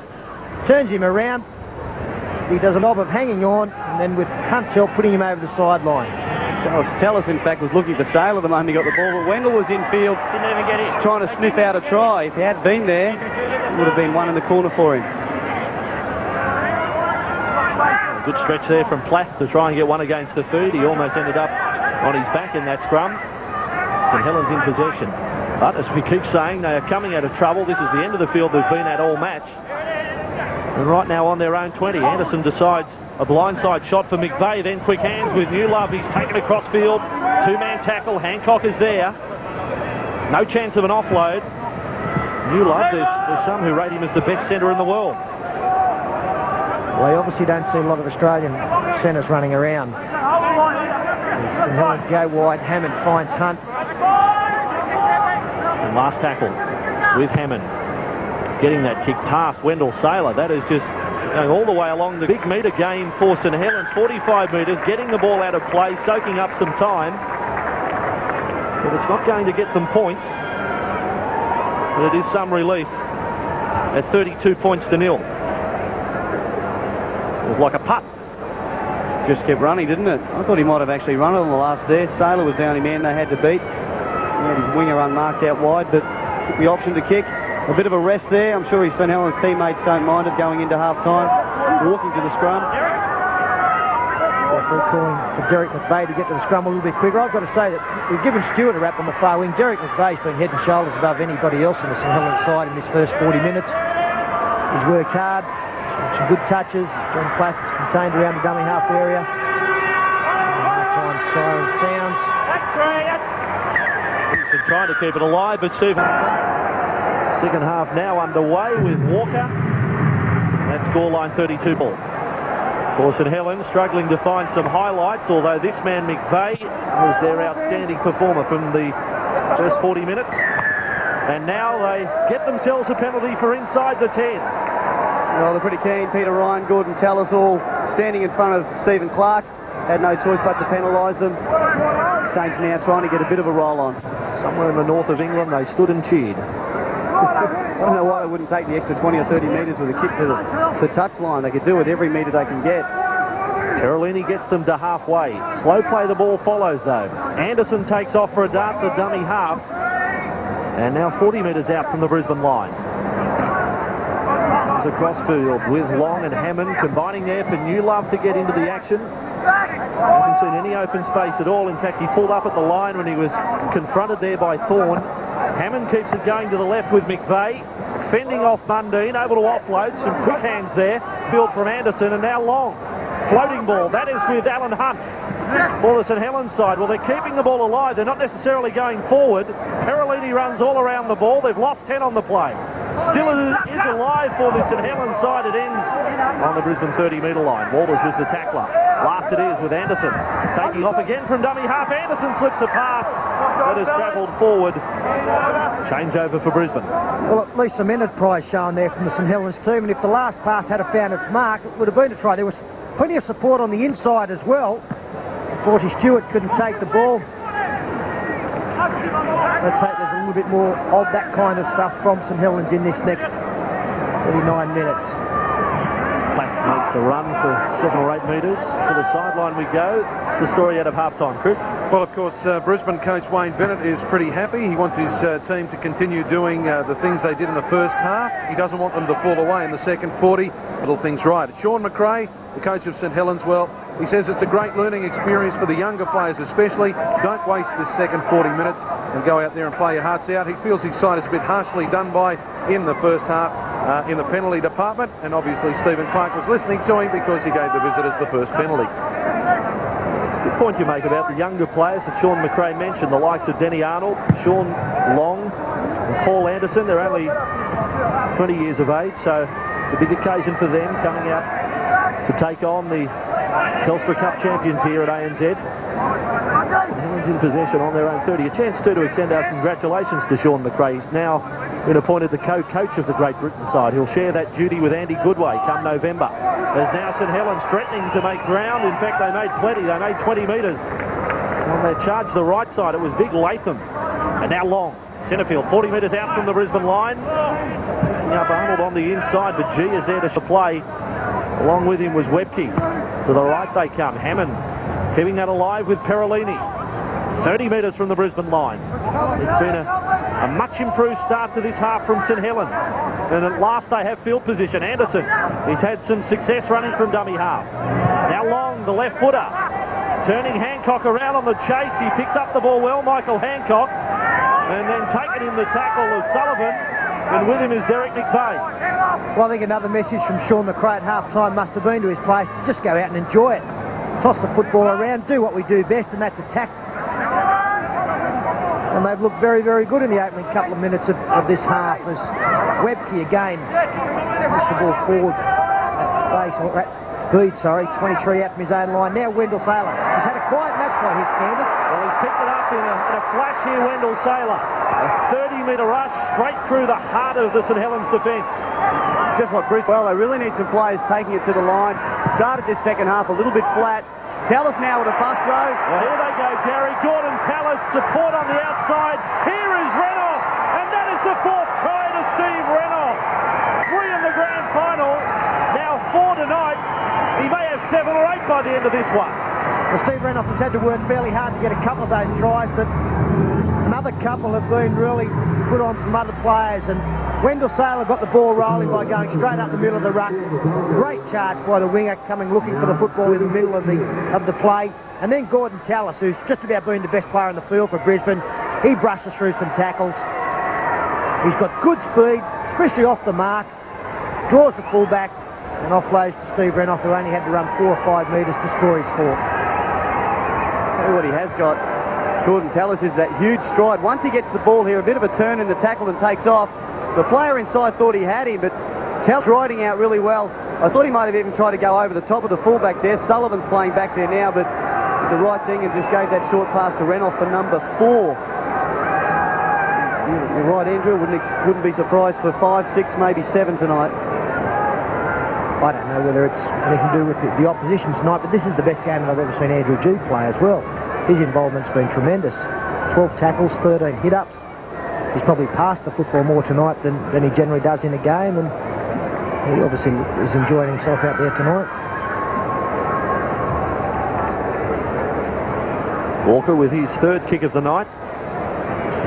turns him around. He does a job of hanging on, and then with Hunt's help, putting him over the sideline. Tallis, in fact, was looking for Saylor the moment he got the ball, but Wendell was in field, didn't even get it, trying to sniff out a try. If he had been there, it would have been one in the corner for him. A good stretch there from Platt to try and get one against the food. He almost ended up on his back in that scrum. St Helens in possession. But as we keep saying, they are coming out of trouble. This is the end of the field they've been at all match. And right now on their own 20, Anderson decides a blindside shot for McVeigh, then quick hands with Newlove. He's taken across field. Two-man tackle. Hancock is there. No chance of an offload. Newlove, there's some who rate him as the best centre in the world. Well, they obviously don't see a lot of Australian centres running around. St Helens go wide. Hammond finds Hunt. And last tackle with Hammond. Getting that kick past Wendell Saylor. That is just going all the way along the big metre game for St Helens. 45 metres, getting the ball out of play, soaking up some time. But it's not going to get them points. But it is some relief at 32 points to 0. It was like a putt. Just kept running, didn't it? I thought he might have actually run it on the last there. Saylor was the only man they had to beat. He had his winger unmarked out wide, but took the option to kick. A bit of a rest there. I'm sure his St Helens teammates don't mind it going into half-time. Walking to the scrum. We're calling for Derek McVeigh to get to the scrum a little bit quicker. I've got to say that we've given Stewart a rap on the far wing. Derek McVeigh's been head and shoulders above anybody else in the St Helens side in this first 40 minutes. He's worked hard. Some good touches. John Platt is contained around the dummy half area. Half-time siren sounds. He's been trying to keep it alive, but Stephen... Second half now underway with Walker. That scoreline 32 ball. For St Helens struggling to find some highlights, although this man McVeigh was their outstanding performer from the first 40 minutes. And now they get themselves a penalty for inside the 10. Well, they're pretty keen. Peter Ryan, Gordon Tallis all standing in front of Stephen Clark. Had no choice but to penalise them. Saints now trying to get a bit of a roll on. Somewhere in the north of England, they stood and cheered. I don't know why they wouldn't take the extra 20 or 30 metres with a kick to the touchline. They could do it every metre they can get. Carolini gets them to halfway. Slow play, the ball follows though. Anderson takes off for a dart to dummy half. And now 40 metres out from the Brisbane line. Comes across field with Long and Hammond combining there for Newlove to get into the action. Hasn't seen any open space at all. In fact, he pulled up at the line when he was confronted there by Thorne. Hammond keeps it going to the left with McVeigh. Fending off Mundine, able to offload. Some quick hands there. Field from Anderson, and now Long. Floating ball. That is with Alan Hunt for the St Helens side. Well, they're keeping the ball alive. They're not necessarily going forward. Perolini runs all around the ball. They've lost 10 on the play. Still is alive for the St Helens side. It ends on the Brisbane 30-metre line. Walters was the tackler. Last it is with Anderson. Taking off again from dummy half. Anderson slips a pass that has travelled forward. Change over for Brisbane. Well, at least some enterprise shown there from the St Helens team, and if the last pass had found its mark, it would have been a try. There was plenty of support on the inside as well. Unfortunately, Stewart couldn't take the ball. Let's hope there's a little bit more of that kind of stuff from St Helens in this next 39 minutes. Platt makes a run for 7 or 8 metres. To the sideline we go. It's the story out of half-time, Chris. Well, of course, Brisbane coach Wayne Bennett is pretty happy. He wants his team to continue doing the things they did in the first half. He doesn't want them to fall away in the second 40. Little things right. Sean McRae, the coach of St Helens, well, he says it's a great learning experience for the younger players especially. Don't waste the second 40 minutes and go out there and play your hearts out. He feels his side is a bit harshly done by in the first half in the penalty department, and obviously Stephen Clark was listening to him because he gave the visitors the first penalty. Good point you make about the younger players that Sean McRae mentioned, the likes of Denny Arnold, Sean Long and Paul Anderson. They're only 20 years of age, so it's a big occasion for them coming out to take on the Telstra Cup champions here at ANZ. Helens in possession on their own 30. A chance too to extend our congratulations to Sean McRae. He's now been appointed the co-coach of the Great Britain side. He'll share that duty with Andy Goodway come November. There's now St Helens threatening to make ground. In fact, they made plenty. They made 20 metres. On their charge to the right side, it was Big Latham. And now Long. Centrefield, 40 metres out from the Brisbane line. Picking up Arnold on the inside, but G is there to play. Along with him was Webke. To the right they come. Hammond keeping that alive with Perolini. 30 metres from the Brisbane line. It's been a much improved start to this half from St Helens. And at last they have field position. Anderson, he's had some success running from dummy half. Now Long, the left footer. Turning Hancock around on the chase. He picks up the ball well, Michael Hancock. And then taken in the tackle of Sullivan. And with him is Derek McVeigh. Well, I think another message from Sean McRae at half-time must have been to his players to just go out and enjoy it. Toss the football around, do what we do best, and that's attack. And they've looked very, very good in the opening couple of minutes of this half as Webke again puts the ball forward at space, or at speed, 23 out from his own line. Now Wendell Saylor. He's had a quiet match by his standards. Well, he's picked it up in a flash here, Wendell Saylor. A 30-metre rush straight through the heart of the St Helens defence. Just what Brisbane, well, they really need some players taking it to the line. Started this second half a little bit flat. Tallis now with a bust though. Well, here they go, Gary. Gordon Tallis, support on the outside. Here is Renoff, and that is the fourth try to Steve Renoff. 3 in the grand final, now 4 tonight. He may have 7 or 8 by the end of this one. Well, Steve Renoff has had to work fairly hard to get a couple of those tries, but another couple have been really put on from other players, and Wendell Saylor got the ball rolling by going straight up the middle of the ruck. Great charge by the winger coming looking for the football in the middle of the play. And then Gordon Tallis, who's just about been the best player in the field for Brisbane. He brushes through some tackles. He's got good speed, especially off the mark. Draws the fullback and offloads to Steve Renoff, who only had to run 4 or 5 metres to score his fourth. Tell you what he has got, Gordon Tallis, is that huge stride. Once he gets the ball here, a bit of a turn in the tackle and takes off. The player inside thought he had him, but Tallis riding out really well. I thought he might have even tried to go over the top of the fullback there. Sullivan's playing back there now, but did the right thing and just gave that short pass to Renoff for number 4. You're right, Andrew. Wouldn't be surprised for 5, 6, maybe 7 tonight. I don't know whether it's anything to do with the opposition tonight, but this is the best game that I've ever seen Andrew G play as well. His involvement's been tremendous. 12 tackles, 13 hit-ups. He's probably passed the football more tonight than he generally does in a game, and he obviously is enjoying himself out there tonight. Walker with his 3rd kick of the night.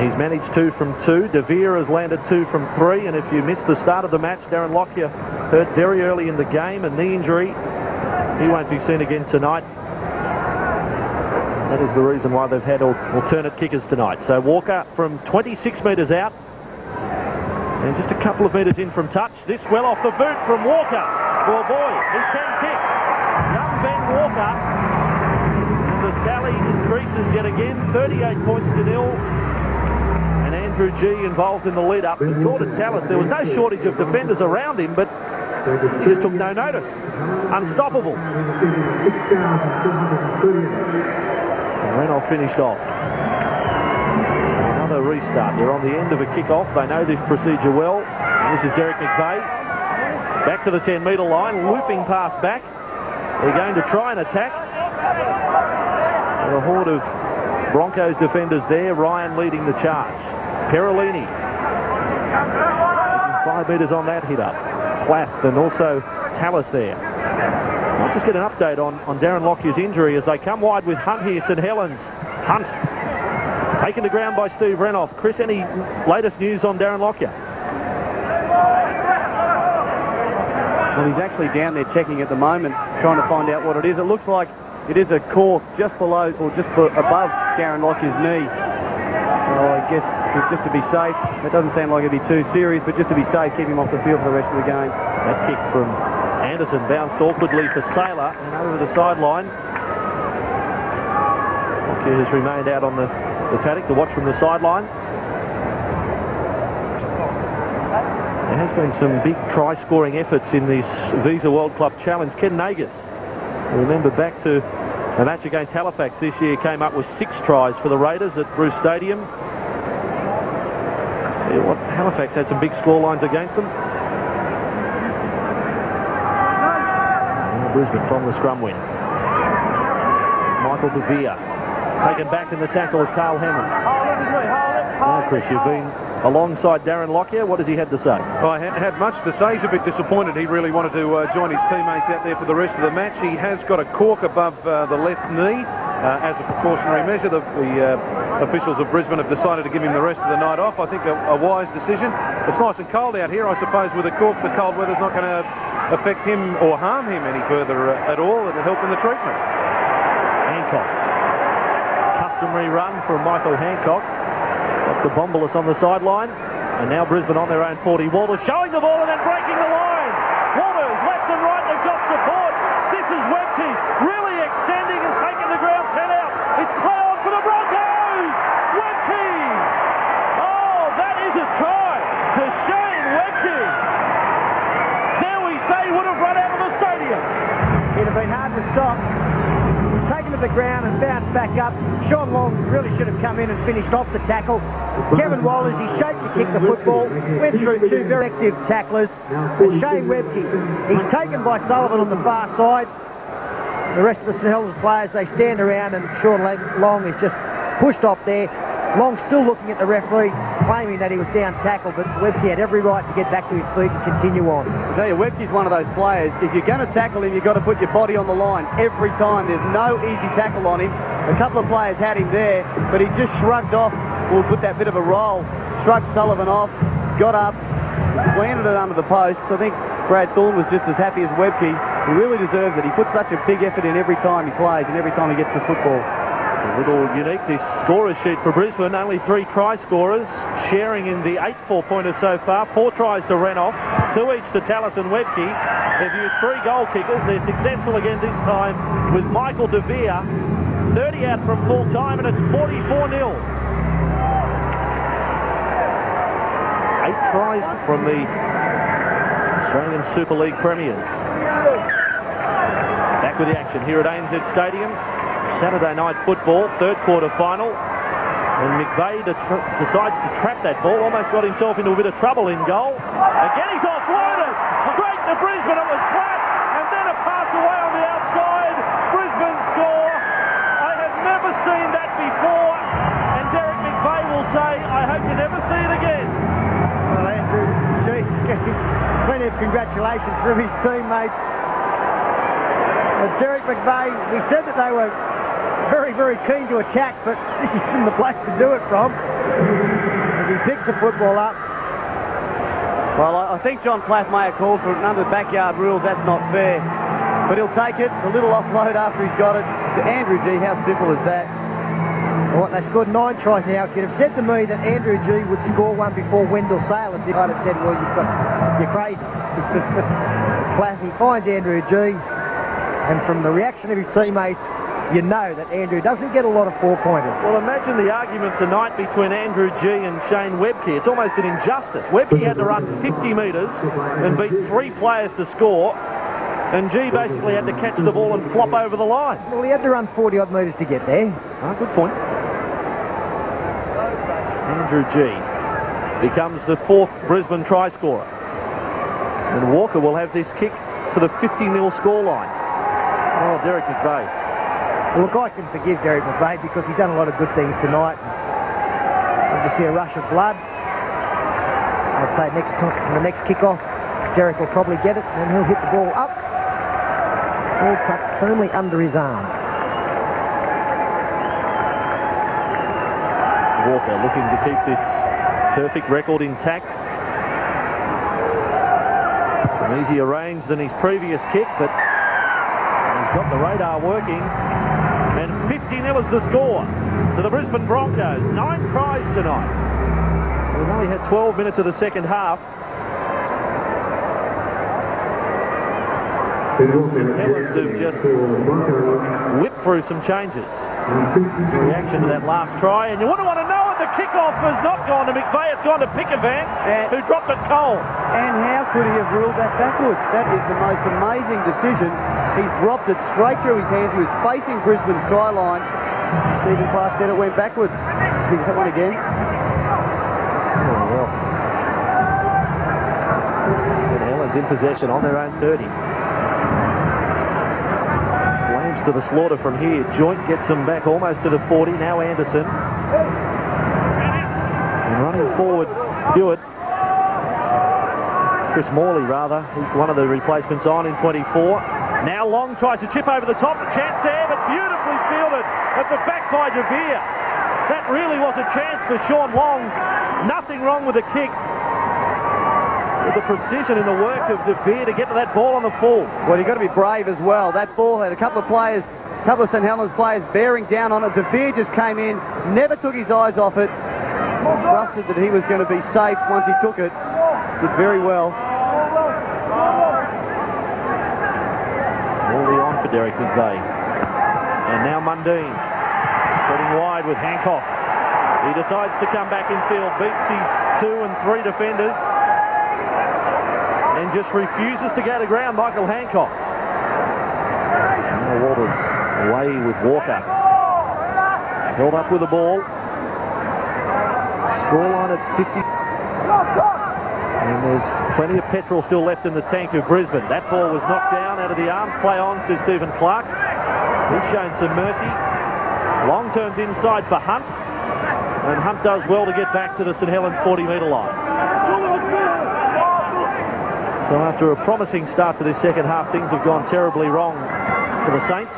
He's managed 2 from 2. De Vere has landed 2 from 3, and if you missed the start of the match, Darren Lockyer hurt very early in the game, a knee injury. He won't be seen again tonight. That is the reason why they've had alternate kickers tonight. So Walker from 26 metres out. And just a couple of metres in from touch. This well off the boot from Walker. Well, boy, he can kick. Young Ben Walker. And the tally increases yet again. 38 points to 0. And Andrew G involved in the lead-up. But Gordon Tallis, there was no shortage of defenders around him, but he just took no notice. Unstoppable. And Renoff finished off. Another restart. They're on the end of a kick-off. They know this procedure well. And this is Derek McVeigh. Back to the 10-metre line. Looping pass back. They're going to try and attack. And a horde of Broncos defenders there. Ryan leading the charge. Perolini. 5 metres on that hit-up. Plath and also Tallis there. I'll just get an update on Darren Lockyer's injury as they come wide with Hunt here, St Helens. Hunt taken to ground by Steve Renoff. Chris, any latest news on Darren Lockyer? Well, he's actually down there checking at the moment, trying to find out what it is. It looks like it is a cork just below or just above Darren Lockyer's knee. So I guess just to be safe, it doesn't sound like it'd be too serious, but just to be safe, keep him off the field for the rest of the game. That kick from Anderson bounced awkwardly for Saylor and over the sideline. Lockyer has remained out on the paddock to watch from the sideline. There has been some big try-scoring efforts in this Visa World Club Challenge. Ken Nagus, remember back to a match against Halifax this year, came up with 6 tries for the Raiders at Bruce Stadium. Halifax had some big scorelines against them. Brisbane from the scrum win. Michael De Vere taken back in the tackle of Carl Hammond. Now, Chris, you've been alongside Darren Lockyer. What has he had to say? Well, I haven't had much to say. He's a bit disappointed. He really wanted to join his teammates out there for the rest of the match. He has got a cork above the left knee as a precautionary measure. The officials of Brisbane have decided to give him the rest of the night off. I think a wise decision. It's nice and cold out here. I suppose with a cork, the cold weather's not going to affect him or harm him any further at all. It'll help in the treatment. Hancock. Customary run from Michael Hancock. Got the Bombolus on the sideline. And now Brisbane on their own 40. Walters showing the ball and then breaking the line. Walters left and right. They've got support. This is Webke really extending and taking the ground 10 out. It's play on for the Broncos. Webke. Oh, that is a try to Shane Webke. Would have run out of the stadium. It'd have been hard to stop. He's taken to the ground and bounced back up. Sean Long really should have come in and finished off the tackle. Kevin Walters, he shaped to kick the football, went through 2 very active tacklers. And Shane Webke, he's taken by Sullivan on the far side. The rest of the St Helens players, they stand around and Sean Long is just pushed off there. Long still looking at the referee, claiming that he was down tackled, but Webke had every right to get back to his feet and continue on. I tell you, Webke's one of those players, if you're going to tackle him, you've got to put your body on the line every time. There's no easy tackle on him. A couple of players had him there, but he just shrugged off, or put that bit of a roll, shrugged Sullivan off, got up, landed it under the post. I think Brad Thorne was just as happy as Webke. He really deserves it. He puts such a big effort in every time he plays and every time he gets the football. A little unique, this scorers sheet for Brisbane. Only 3 try scorers, sharing in the 8 4-pointers so far. 4 tries to Renoff, 2 each to Tallis and Webke. They've used 3 goal kickers. They're successful again this time with Michael De Vere. 30 out from full time, and it's 44-0. 8 tries from the Australian Super League premiers. Back with the action here at ANZ Stadium. Saturday night football, 3rd quarter final. And McVeigh decides to trap that ball. Almost got himself into a bit of trouble in goal. Again, he's offloaded. Straight to Brisbane. It was flat. And then a pass away on the outside. Brisbane score. I have never seen that before. And Derek McVeigh will say, I hope you never see it again. Well, Andrew, geez, getting plenty of congratulations from his teammates. But Derek McVeigh, we said that they were very, very keen to attack, but this isn't the place to do it from. As he picks the football up. Well, I think John Plath may have called for it, and under the backyard rules, that's not fair. But he'll take it, a little offload after he's got it. To Andrew G, how simple is that? Well, they scored 9 tries now. If you'd have said to me that Andrew G would score one before Wendell Sailor, I'd have said, well, you're crazy. He finds Andrew G, and from the reaction of his teammates, you know that Andrew doesn't get a lot of 4-pointers. Well, imagine the argument tonight between Andrew G and Shane Webke. It's almost an injustice. Webke had to run 50 metres and beat 3 players to score, and G basically had to catch the ball and flop over the line. Well, he had to run 40-odd metres to get there. Oh, good point. Andrew G becomes the 4th Brisbane try scorer. And Walker will have this kick for the 50-0 scoreline. Oh, Derek McVeigh. Well, look, I can forgive Derek McVeigh because he's done a lot of good things tonight. Obviously a rush of blood. I'd say the next kick-off, Derek will probably get it, and he'll hit the ball up. All tucked firmly under his arm. Walker looking to keep this terrific record intact. Some easier range than his previous kick, but he's got the radar working. And 50-0 is the score to the Brisbane Broncos. 9 tries tonight. We've only had 12 minutes of the second half. Helens have just whipped through some changes. The reaction to that last try, and you wouldn't want to know it. The kickoff has not gone to McVeigh, it's gone to Pickavant, who dropped it cold. And how could he have ruled that backwards? That is the most amazing decision. He's dropped it straight through his hands. He was facing Brisbane's try line. Stephen Clark said it went backwards. See that one again. Oh, well. And Helens in possession on their own 30. To the slaughter from here. Joint gets them back almost to the 40. Now Anderson. And running forward, Hewitt. Chris Morley, rather. He's one of the replacements on in 24. Now Long tries to chip over the top. A chance there, but beautifully fielded at the back by De Vere. That really was a chance for Sean Long. Nothing wrong with the kick. With the precision in the work of De Vere to get to that ball on the full. Well, you've got to be brave as well. That ball had a couple of St Helens players bearing down on it. De Vere just came in, never took his eyes off it, trusted that he was going to be safe once he took it. Did very well. Morley on for Derek McVeigh. And now Mundine. Spreading wide with Hancock. He decides to come back in field, beats his 2 and 3 defenders, and just refuses to go to ground, Michael Hancock. Now Walters away with Walker. Held up with the ball. Scoreline at 50. And there's plenty of petrol still left in the tank of Brisbane. That ball was knocked down out of the arm. Play on, says Stephen Clark. He's shown some mercy. Long turns inside for Hunt. And Hunt does well to get back to the St Helens 40-metre line. So after a promising start to this second half, things have gone terribly wrong for the Saints.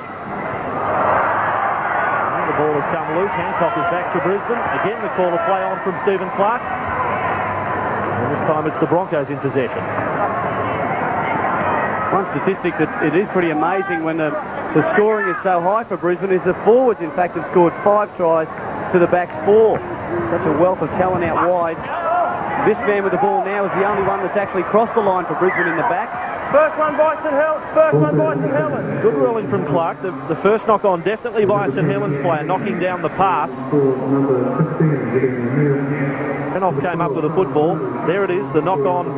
And the ball has come loose. Hancock is back to Brisbane. Again, the call to play on from Stephen Clark. And this time it's the Broncos in possession. One statistic that it is pretty amazing when the scoring is so high for Brisbane is the forwards, in fact, have scored 5 tries to the backs 4. Such a wealth of talent out wide. This man with the ball now is the only one that's actually crossed the line for Brisbane in the backs. First one by St Helens. First one by St Helens. Good ruling from Clark. The first knock on definitely by a St Helens player, knocking down the pass. Renoff came up with the football. There it is, the knock on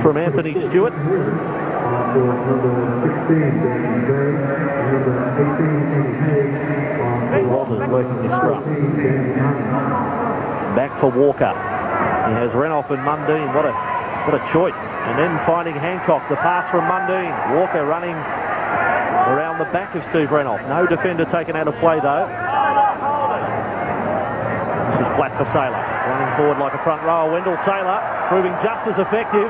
from Anthony Stewart. Walters working the scrum. Back for Walker. He has Renoff and Mundine. What a choice. And then finding Hancock. The pass from Mundine. Walker running around the back of Steve Renoff. No defender taken out of play though. This is flat for Sailor. Running forward like a front rower. Wendell Sailor proving just as effective.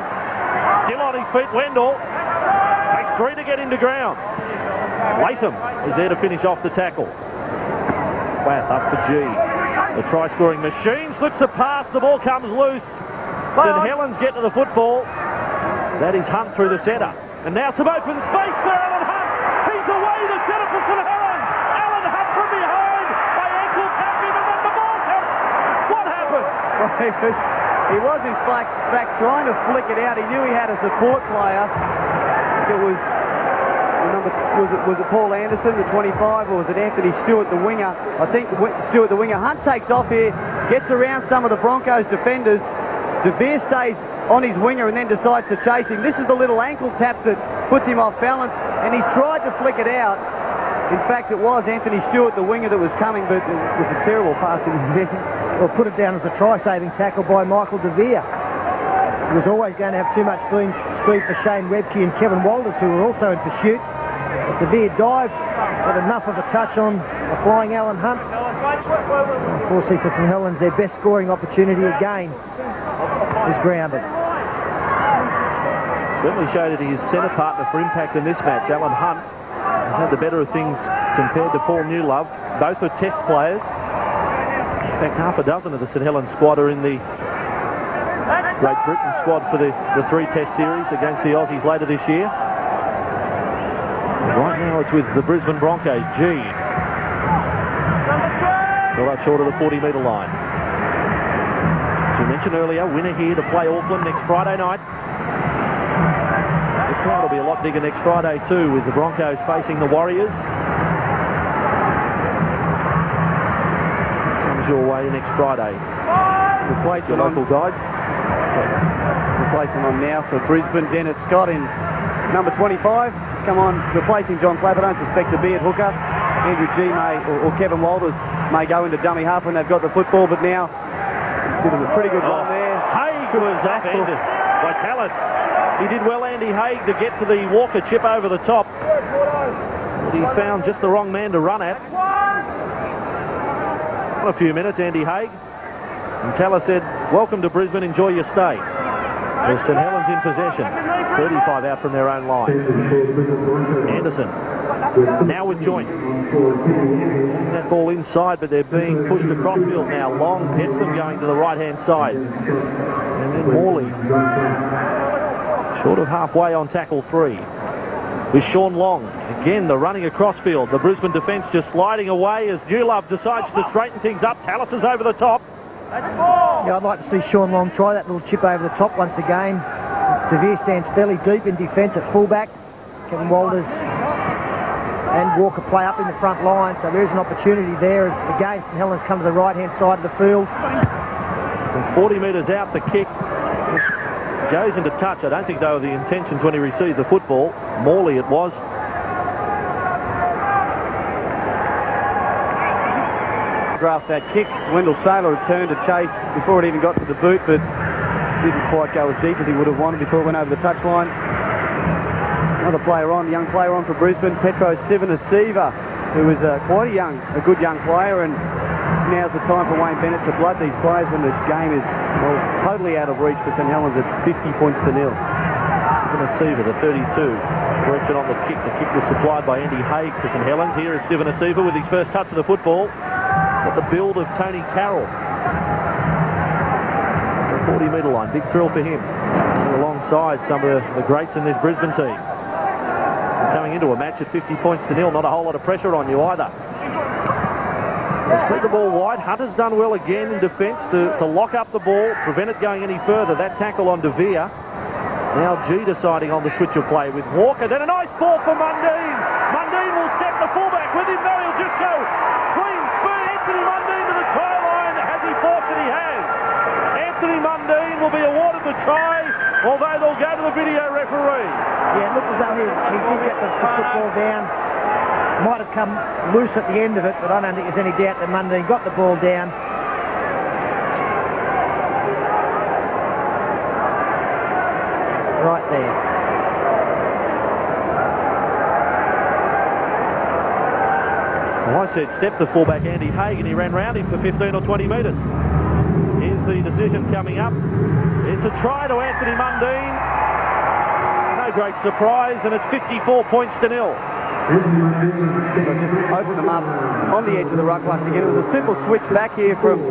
Still on his feet, Wendell. Takes 3 to get into ground. Latham is there to finish off the tackle. Plath up for G. The try-scoring machine slips a pass. The ball comes loose. St Helens get to the football. That is Hunt through the centre. And now some open space for Alan Hunt. He's away, the centre for St Helens. Alan Hunt from behind. He was in fact trying to flick it out. He knew he had a support player. It was was it Paul Anderson, the 25, or was it Anthony Stewart, the winger? I think Stewart, the winger. Hunt takes off here, gets around some of the Broncos defenders. De Beer stays on his winger and then decides to chase him. This is the little ankle tap that puts him off balance, and he's tried to flick it out. In fact, it was Anthony Stewart, the winger, that was coming, but it was a terrible pass in his hands. Well, put it down as a try-saving tackle by Michael De Beer. He was always going to have too much speed for Shane Webke and Kevin Walters, who were also in pursuit. But De Beer dived, got enough of a touch on the flying Alan Hunt. Unfortunately for St Helens, their best scoring opportunity again is grounded. Certainly showed that his centre partner for impact in this match, Alan Hunt, has had the better of things compared to Paul Newlove. Both are test players. In fact, half a dozen of the St Helens squad are in the Great Britain squad for the three test series against the Aussies later this year. Right now it's with the Brisbane Broncos. G. Well up short of the 40-metre line. As we mentioned earlier, winner here to play Auckland next Friday night. This crowd will be a lot bigger next Friday too, with the Broncos facing the Warriors. Comes your way next Friday. Replacement local guides. Replacement on now for Brisbane. Dennis Scott in number 25. He's come on replacing John Clapp. I don't suspect to be at hooker. Andrew G may, or Kevin Walters may go into dummy half when they've got the football, but now did a pretty good run there. Haig was upended by Tallis. He did well, Andy Haig, to get to the Walker chip over the top. But he found just the wrong man to run at. For a few minutes, Andy Haig. And Tallis said, welcome to Brisbane, enjoy your stay. There's St Helens in possession. 35 out from their own line. Anderson. Now with Joint. That ball inside, but they're being pushed across field now. Long gets them going to the right-hand side. And then Morley. Short of halfway on tackle 3. With Sean Long. Again, the running across field. The Brisbane defence just sliding away as Newlove decides to straighten things up. Tallis is over the top. Yeah, I'd like to see Sean Long try that little chip over the top once again. De Beer stands fairly deep in defence at fullback. Kevin Walters and Walker play up in the front line, so there is an opportunity there as again St Helens come to the right-hand side of the field. From 40 metres out, the kick goes into touch. I don't think they were the intentions when he received the football. Morley it was. Draft that kick. Wendell Saylor returned to chase before it even got to the boot, but didn't quite go as deep as he would have wanted before it went over the touchline. Another player on, young player on for Brisbane, Petro Sivanasiva, who is quite a good young player, and now's the time for Wayne Bennett to blood these players when the game is, well, totally out of reach for St Helens at 50 points to nil. Sivanasiva, the 32, directed on the kick. The kick was supplied by Andy Haig for St Helens. Here is Sivanasiva with his first touch of the football. Got the build of Tony Carroll. The 40-metre line, big thrill for him. Alongside some of the greats in this Brisbane team. And coming into a match at 50 points to nil, not a whole lot of pressure on you either. They spread the ball wide. Hunter's done well again in defence to lock up the ball, prevent it going any further. That tackle on De Beer. Now G deciding on the switch of play with Walker. Then a nice ball for Mundine. Mundine will step the fullback with him. No, he'll just show clean speed. Anthony Mundine to the try line. Has he forked it? He has. Anthony Mundine will be awarded the try, although they'll go to the video referee. Yeah, it looked as though he did get the football down. Might have come loose at the end of it, but I don't think there's any doubt that Mundine got the ball down. Right there. Well, I said step the fullback Andy Haig, and he ran round him for 15 or 20 metres. Here's the decision coming up. It's a try to Anthony Mundine. No great surprise, and it's 54 points to nil. So just open them up on the edge of the ruck once again. It was a simple switch back here from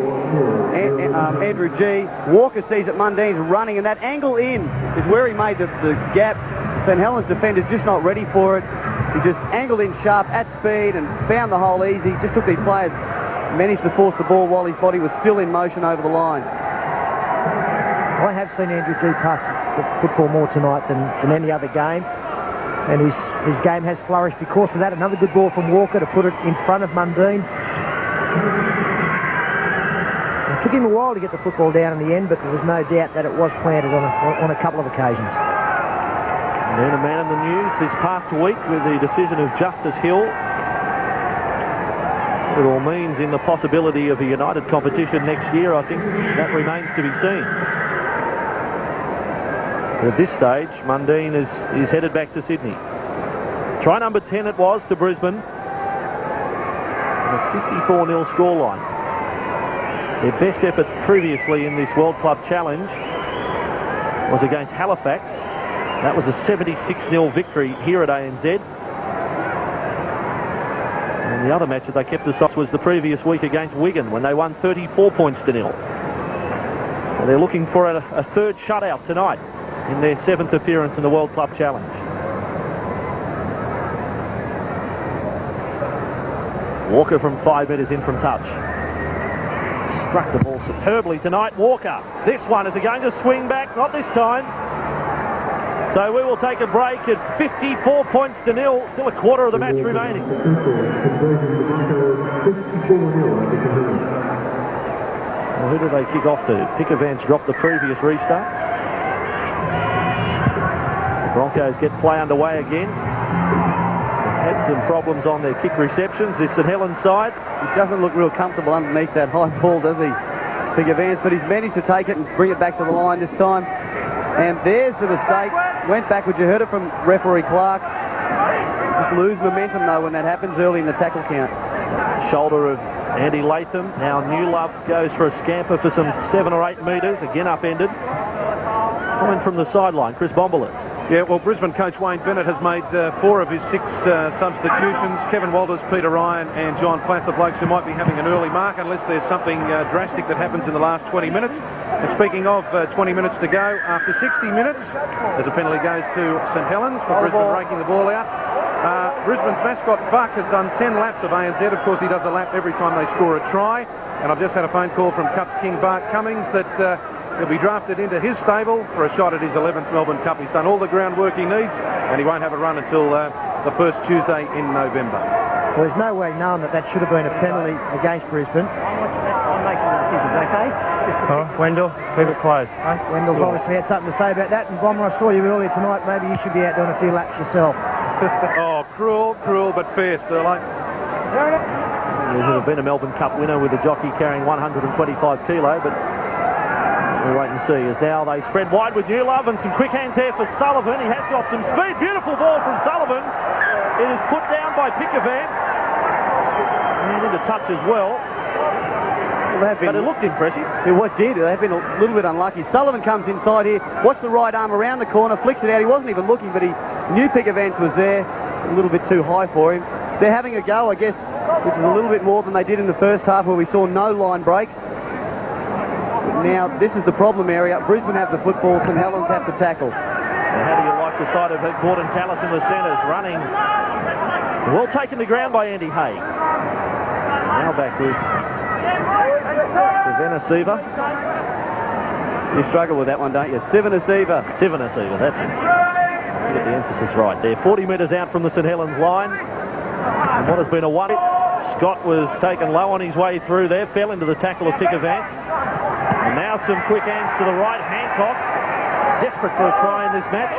Andrew G. Walker sees that Mundine's running, and that angle in is where he made the gap. St Helens defender's just not ready for it. He just angled in sharp at speed and found the hole easy. Just took these players, managed to force the ball while his body was still in motion over the line. I have seen Andrew G pass the football more tonight than any other game, and his game has flourished because of that. Another good ball from Walker to put it in front of Mundine. It took him a while to get the football down in the end, but there was no doubt that it was planted on a couple of occasions. And then a man in the news this past week with the decision of Justice Hill. What it all means in the possibility of a United competition next year, I think that remains to be seen. But at this stage, Mundine is headed back to Sydney. Try number 10 it was to Brisbane. And a 54-0 scoreline. Their best effort previously in this World Club Challenge was against Halifax. That was a 76-0 victory here at ANZ. And the other match that they kept us off was the previous week against Wigan when they won 34 points to 0. So they're looking for a third shutout tonight in their 7th appearance in the World Club Challenge. Walker from 5 metres in from touch. Struck the ball superbly tonight. Walker. This one, is he going to swing back? Not this time. So we will take a break at 54 points to 0. Still a quarter of the match remaining. Well, who do they kick off to? Pickavance dropped the previous restart. The Broncos get play underway again. They've had some problems on their kick receptions. This St Helens side. He doesn't look real comfortable underneath that high ball, does he? Pickavance, but he's managed to take it and bring it back to the line this time. And there's the mistake. Went backwards. You heard it from referee Clark. Just lose momentum, though, when that happens early in the tackle count. Shoulder of Andy Latham. Now Newlove goes for a scamper for some 7 or 8 metres. Again upended. Coming from the sideline, Chris Bombolas. Yeah, well, Brisbane coach Wayne Bennett has made 4 of his 6 substitutions. Kevin Walters, Peter Ryan and John Platt, the blokes who might be having an early mark unless there's something drastic that happens in the last 20 minutes. And speaking of 20 minutes to go, after 60 minutes, as a penalty goes to St Helens for Brisbane breaking the ball out. Brisbane's mascot Buck has done 10 laps of ANZ. Of course, he does a lap every time they score a try. And I've just had a phone call from Cup King Bart Cummings that he'll be drafted into his stable for a shot at his 11th Melbourne Cup. He's done all the groundwork he needs, and he won't have a run until the first Tuesday in November. Well, there's no way knowing that should have been a penalty against Brisbane. I'm making the decisions, okay? All right, Wendell, keep it closed. Wendell's obviously had something to say about that, and Bomber, I saw you earlier tonight. Maybe you should be out doing a few laps yourself. Oh, cruel, but fair, Sterling. There would have been a Melbourne Cup winner with a jockey carrying 125 kilo, but we'll wait and see. As now they spread wide with Newlove and some quick hands there for Sullivan. He has got some speed. Beautiful ball from Sullivan. It is put down by Pickavance. And into touch as well. But it looked impressive. It did. They've been a little bit unlucky. Sullivan comes inside here. Watch the right arm around the corner. Flicks it out. He wasn't even looking, but he knew Pickavance was there. A little bit too high for him. They're having a go, I guess, which is a little bit more than they did in the first half where we saw no line breaks. But now, this is the problem area. Brisbane have the football. St Helens have the tackle. And how do you like the side of Gordon Tallis in the centres? Running. Well taken to ground by Andy Hay. Now back with Savannah Seaver. You struggle with that one, don't you? Savannah Seaver, that's it. Get the emphasis right there. 40 metres out from the St Helens line. And what has been a one hit. Scott was taken low on his way through there. Fell into the tackle of Pickavance. And now some quick hands to the right. Hancock. Desperate for a try in this match.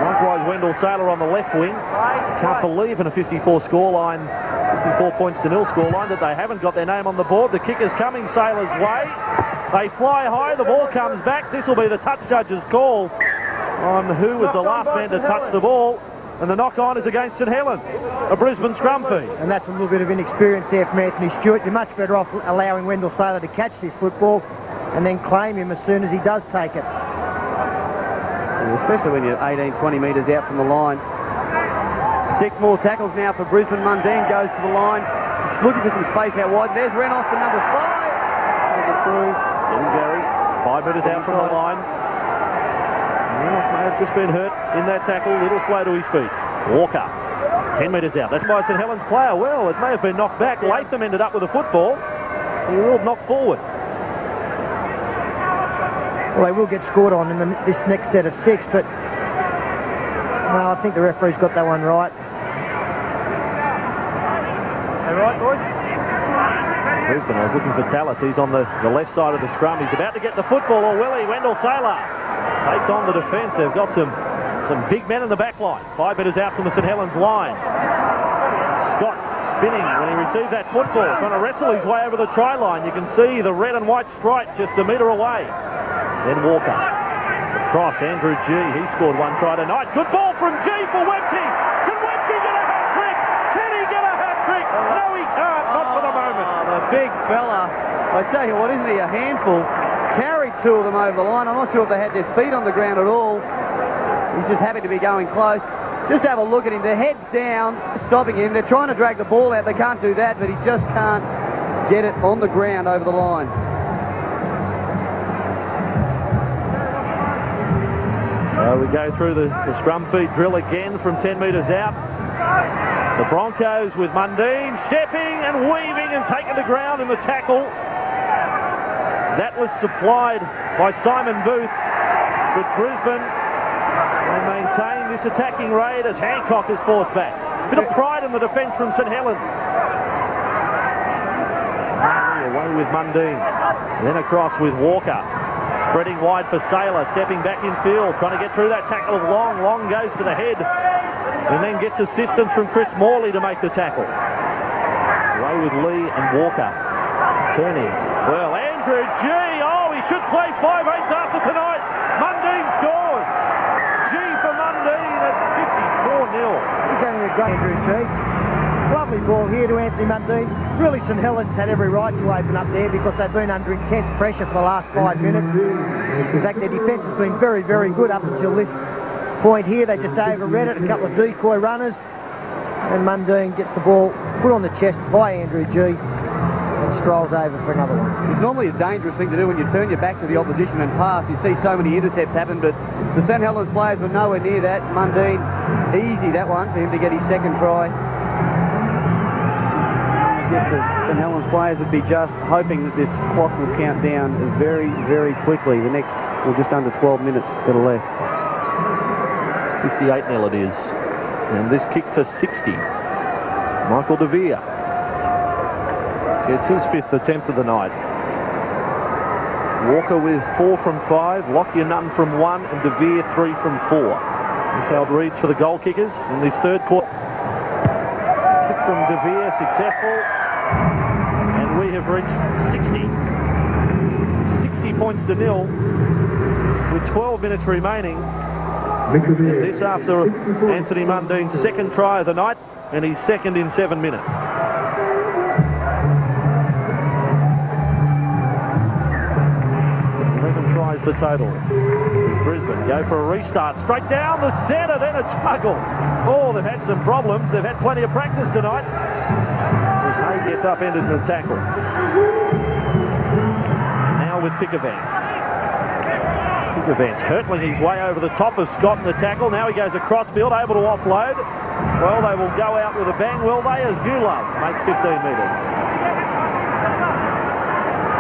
Likewise, Wendell Saylor on the left wing. Can't believe in a 54 scoreline, 54 points to 0 scoreline, that they haven't got their name on the board. The kicker's coming Saylor's way. They fly high, the ball comes back. This will be the touch judge's call on who was the last man to touch the ball. And the knock-on is against St Helens, a Brisbane scrum feed. And that's a little bit of inexperience there from Anthony Stewart. You're much better off allowing Wendell Saylor to catch this football and then claim him as soon as he does take it. especially when you're 18, 20 metres out from the line. 6 more tackles now for Brisbane. Mundine goes to the line, looking for some space out wide. There's Renoff for number 5. Through. Gary, 5 metres out from the line. Renoff may have just been hurt in that tackle, a little slow to his feet. Walker, 10 metres out. That's by St Helens player. Well, it may have been knocked back. Latham ended up with a football. He ruled knocked forward. Well, they will get scored on in this next set of 6, but no, I think the referee's got that one right. All right, boys? Brisbane, I was looking for Tallis. He's on the left side of the scrum. He's about to get the football, or will he? Wendell Saylor takes on the defence. They've got some big men in the back line. 5 metres out from the St Helens line. Scott spinning when he received that football, trying to wrestle his way over the try line. You can see the red and white stripe just a metre away. Then Walker. Across, Andrew G. He scored 1 try tonight. Good ball from G for Webke. Can Webke get a hat-trick? Can he get a hat-trick? No, he can't. Not for the moment. The big fella. I tell you what, isn't he a handful? Carried 2 of them over the line. I'm not sure if they had their feet on the ground at all. He's just happy to be going close. Just have a look at him. Their head's down, stopping him. They're trying to drag the ball out. They can't do that, but he just can't get it on the ground over the line. So we go through the scrum feed drill again from 10 metres out. The Broncos with Mundine stepping and weaving and taking the ground in the tackle. That was supplied by Simon Booth with Brisbane. They maintain this attacking raid as Hancock is forced back. Bit of pride in the defence from St Helens. Away with Mundine. Then across with Walker. Spreading wide for Saylor, stepping back in field, trying to get through that tackle of Long. Long goes to the head and then gets assistance from Chris Morley to make the tackle. Away with Lee and Walker. Turning. Well, Andrew G. Oh, he should play 5/8 after tonight. Mundine scores. G for Mundine at 54-0. He's having a great Andrew G. Lovely ball here to Anthony Mundine. Really, St Helens had every right to open up there because they've been under intense pressure for the last 5 minutes. In fact, their defence has been very, very good up until this point here. They just overread it, a couple of decoy runners, and Mundine gets the ball put on the chest by Andrew G and strolls over for another one. It's normally a dangerous thing to do when you turn your back to the opposition and pass. You see so many intercepts happen, but the St Helens players were nowhere near that. Mundine, easy that one for him to get his second try. I guess the St Helens players would be just hoping that this clock will count down very, very quickly. The next, well, just under 12 minutes that are left. 58-0 it is. And this kick for 60. Michael De Vere. It's his 5th attempt of the night. Walker with 4 from 5, Lockyer Nutton from 1, and De Vere 3 from 4. That's how it reads for the goal kickers in this third quarter. Kick from De Vere, successful. And we have reached 60 points to 0 with 12 minutes remaining. And this after Anthony Mundine's second try of the night, and he's second in 7 minutes. 11 tries the total. Brisbane go for a restart. Straight down the centre, then a juggle. Oh, they've had some problems. They've had plenty of practice tonight. As Hay gets upended in the tackle. Now with Pickavance. Pickavance hurtling his way over the top of Scott in the tackle. Now he goes across field, able to offload. Well, they will go out with a bang, will they, as Newlove makes 15 metres.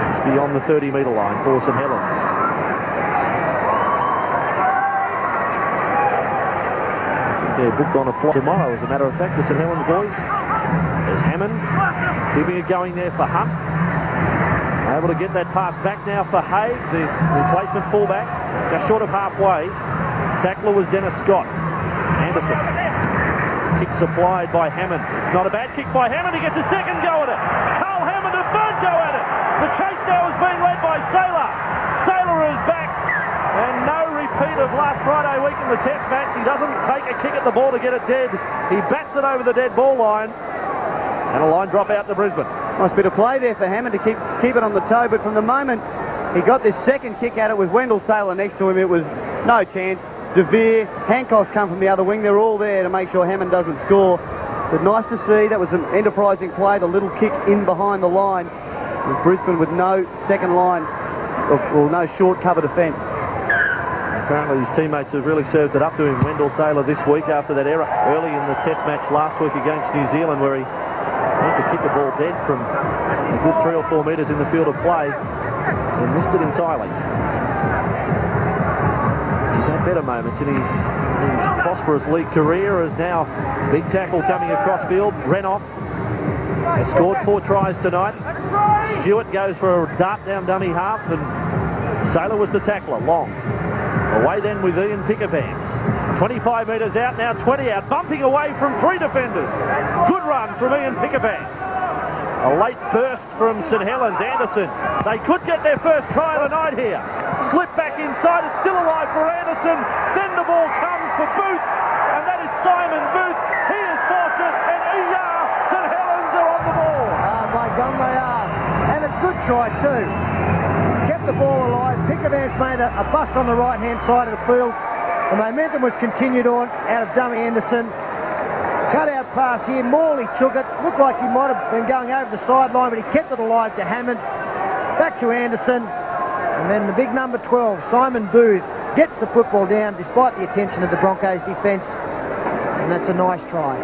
It's beyond the 30-metre line for St Helens. They're booked on a flight tomorrow, as a matter of fact, the St Helens boys. There's Hammond, keeping it going there for Hunt. Able to get that pass back now for Hay, the replacement fullback, just short of halfway. Tackler was Dennis Scott. Anderson. Kick supplied by Hammond. It's not a bad kick by Hammond. He gets a second go at it. Carl Hammond, a third go at it. The chase now is being led by Saylor. Saylor is back. And no repeat of last Friday week in the test match. He doesn't take a kick at the ball to get it dead. He bats it over the dead ball line. And a line drop out to Brisbane. Nice bit of play there for Hammond to keep it on the toe, but from the moment he got this second kick at it with Wendell Saylor next to him, it was no chance. De Vere, Hancock's come from the other wing. They're all there to make sure Hammond doesn't score. But nice to see. That was an enterprising play, the little kick in behind the line. With Brisbane with no second line, or no short cover defence. Apparently his teammates have really served it up to him. Wendell Saylor this week after that error early in the test match last week against New Zealand, where he had to kick the ball dead from a good 3 or 4 metres in the field of play and missed it entirely. better moments in his prosperous league career, as now big tackle coming across field. Renoff has scored 4 tries tonight. Stewart goes for a dart down dummy half, and Saylor was the tackler. Long. Away then with Ian Pickavance. 25 metres out, now 20 out, bumping away from 3 defenders. Good run from Ian Pickavance. A late burst from St Helens. Anderson. They could get their first try of the night here. Slip back inside. It's still alive for Anderson. Then the ball comes for Booth, and that is Simon Booth. He has forced it, and St Helens are on the ball. By gum they are. And a good try too. Kept the ball alive. Pickavance made a bust on the right-hand side of the field. The momentum was continued on out of dummy Anderson. Cut out pass here. Morley took it. Looked like he might have been going over the sideline, but he kept it alive to Hammond. Back to Anderson. And then the big number 12, Simon Booth, gets the football down despite the attention of the Broncos defence. And that's a nice try.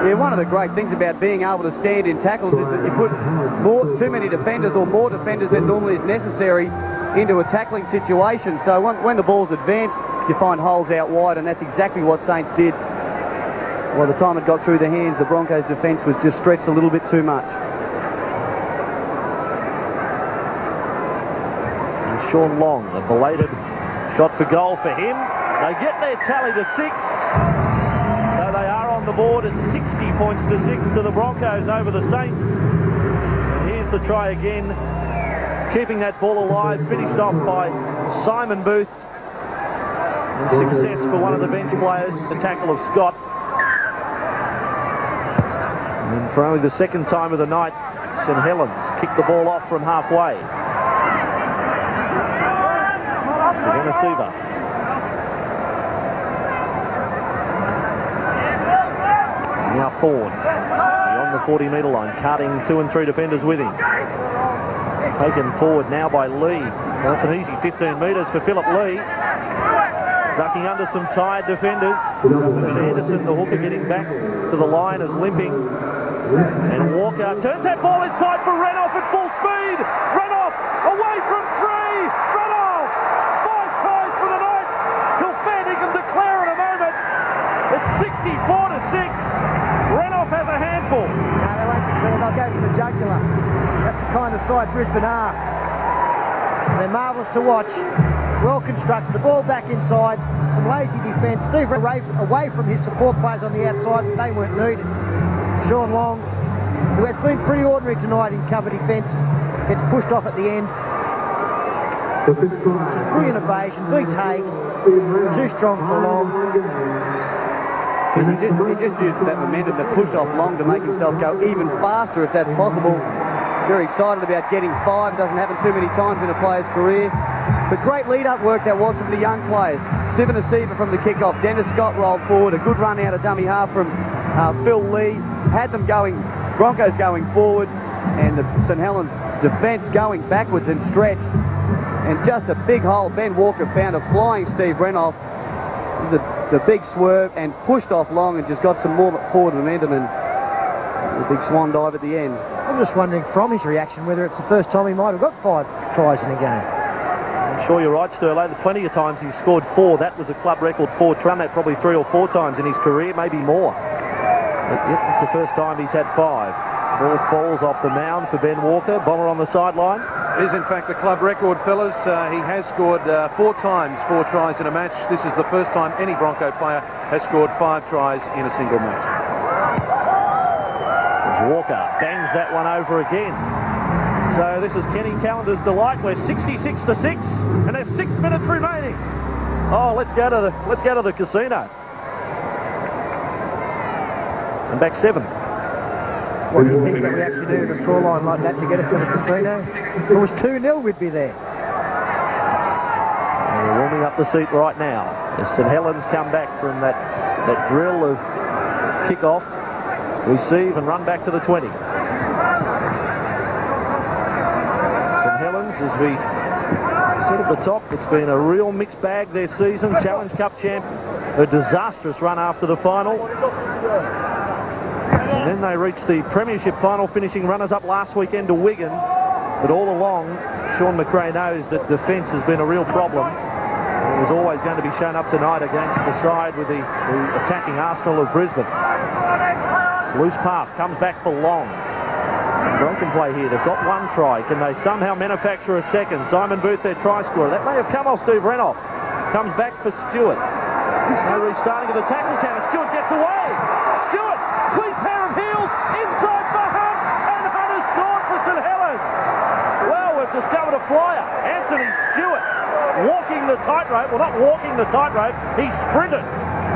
Yeah, one of the great things about being able to stand in tackles is that you put too many defenders or more defenders than normally is necessary into a tackling situation. So when the ball's advanced, you find holes out wide, and that's exactly what Saints did. By the time it got through the hands, the Broncos' defence was just stretched a little bit too much. And Sean Long, a belated shot for goal for him. They get their tally to 6. So they are on the board at 60 points to 6 to the Broncos over the Saints. And here's the try again. Keeping that ball alive, finished off by Simon Booth. And success for one of the bench players, the tackle of Scott. And for only the second time of the night, St Helens kicked the ball off from halfway. Siva. Now Ford, beyond the 40-metre line, carting 2 and 3 defenders with him. Taken forward now by Lee. Well, that's an easy 15 metres for Philip Lee. Ducking under some tired defenders. Anderson, the hooker, getting back to the line, is limping. And Walker turns that ball inside for Renoff at full speed. Renoff away from 3. Renoff! 5 tries for the night. Kilfan can declare in a moment. It's 64 to 6. Renoff has a handful. No, they won't declare. They'll go for the jugular. That's the kind of side Brisbane are. And they're marvellous to watch. Well constructed. The ball back inside. Some lazy defence. Steve away from his support players on the outside. They weren't needed. Sean Long, who has been pretty ordinary tonight in cover defence, gets pushed off at the end. Just brilliant evasion. Beats Haig. Too strong for Long. He just used that momentum to push off Long to make himself go even faster if that's possible. Very excited about getting 5. Doesn't happen too many times in a player's career. But great lead-up work that was from the young players. Sivan Asiva from the kick-off. Dennis Scott rolled forward. A good run out of dummy half from Phil Lee. Had them going, Broncos going forward, and the St Helens defence going backwards and stretched. And just a big hole. Ben Walker found a flying Steve Renoff. The big swerve and pushed off Long and just got some more forward momentum, and the big swan dive at the end. I'm just wondering from his reaction whether it's the first time he might have got 5 tries in a game. I'm sure you're right, Sterlo. Plenty of times he scored 4. That was a club record 4. Run that probably 3 or 4 times in his career, maybe more. But yep, it's the first time he's had 5. Ball falls off the mound for Ben Walker. Bomber on the sideline. It is in fact the club record, fellas. He has scored 4 times 4 tries in a match. This is the first time any Bronco player has scored 5 tries in a single match. Walker bangs that one over again. So this is Kenny Callender's delight. We're 66 to 6, and there's 6 minutes remaining. Oh, let's go to the casino. And back 7. What do you think that we actually do with a scoreline like that to get us to the casino? If it was 2-0, we'd be there. And we're warming up the seat right now as St Helens come back from that drill of kick-off, receive and run back to the 20. St Helens, as we said at the top, it's been a real mixed bag this season. Challenge Cup champ, a disastrous run after the final. And then they reached the Premiership final, finishing runners-up last weekend to Wigan. But all along, Sean McRae knows that defence has been a real problem. It was always going to be shown up tonight against the side with the attacking Arsenal of Brisbane. Loose pass comes back for Long. Broken play here. They've got one try. Can they somehow manufacture a second? Simon Booth, their try scorer. That may have come off Steve Renoff. Comes back for Stewart. No restarting of the tackle counter. Stewart gets away. Stewart, clean pair of heels, inside for Hunt, and Hunt has scored for St Helens. Well, we've discovered a flyer. Anthony Stewart walking the tightrope. Well, not walking the tightrope. He sprinted.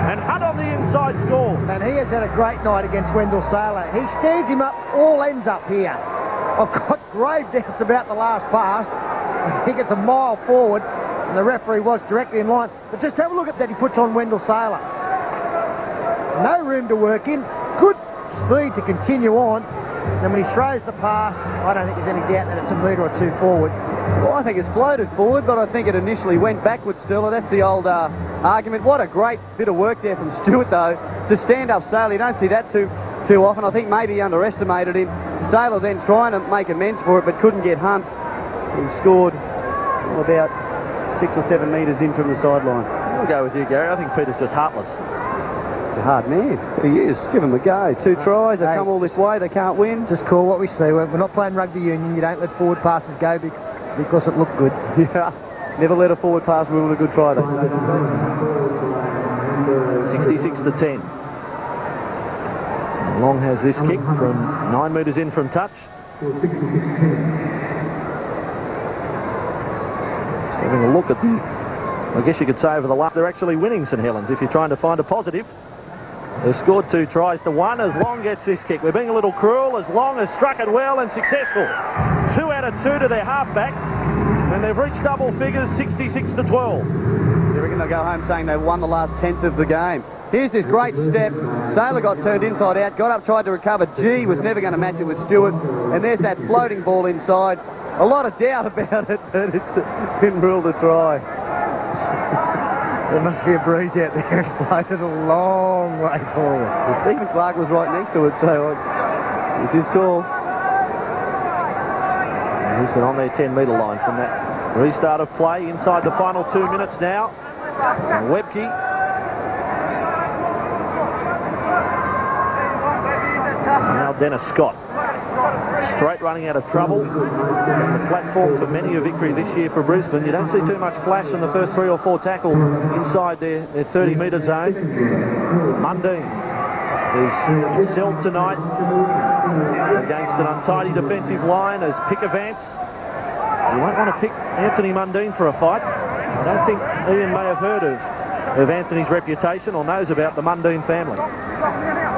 And Hunt on the inside score. And he has had a great night against Wendell Saylor. He stands him up, all ends up here. I've got grave doubts about the last pass. I think it's a mile forward, and the referee was directly in line. But just have a look at that he puts on Wendell Saylor. No room to work in. Good speed to continue on. And when he throws the pass, I don't think there's any doubt that it's a metre or two forward. Well, I think it's floated forward, but I think it initially went backwards still, and that's the old argument. What a great bit of work there from Stewart, though, to stand up Saylor. You don't see that too often. I think maybe he underestimated him. Saylor then trying to make amends for it, but couldn't get Hunt. He scored about 6 or 7 metres in from the sideline. I'll go with you, Gary. I think Peter's just heartless. He's a hard man. He is. Give him a go. 2 tries. They come all this way. They can't win. Just call what we see. We're not playing rugby union. You don't let forward passes go because it looked good. Yeah. Never let a forward pass ruin a good try, they say. 66 to 10. Long has this kick from 9 metres in from touch. Just having a look at I guess you could say over the last, they're actually winning St Helens if you're trying to find a positive. They've scored 2 tries to 1 as Long gets this kick. We're being a little cruel as Long has struck it well and successful. 2 out of 2 to their halfback, and they've reached double figures, 66 to 12. They reckon they'll go home saying they won the last 10th of the game. Here's this great step. Saylor got turned inside out, got up, tried to recover. G was never going to match it with Stewart. And there's that floating ball inside. A lot of doubt about it, but it's been ruled a try. There must be a breeze out there. It floated a long way forward. Well, Stephen Clark was right next to it, so it's his call. He's been on their 10-metre line from that restart of play inside the final 2 minutes now. And Webke. And now Dennis Scott. Straight running out of trouble. The platform for many a victory this year for Brisbane. You don't see too much flash in the first 3 or 4 tackles inside their 30-metre zone. Mundine is excelled tonight against an untidy defensive line as pick advance. You won't want to pick Anthony Mundine for a fight. I don't think Ian may have heard of Anthony's reputation or knows about the Mundine family.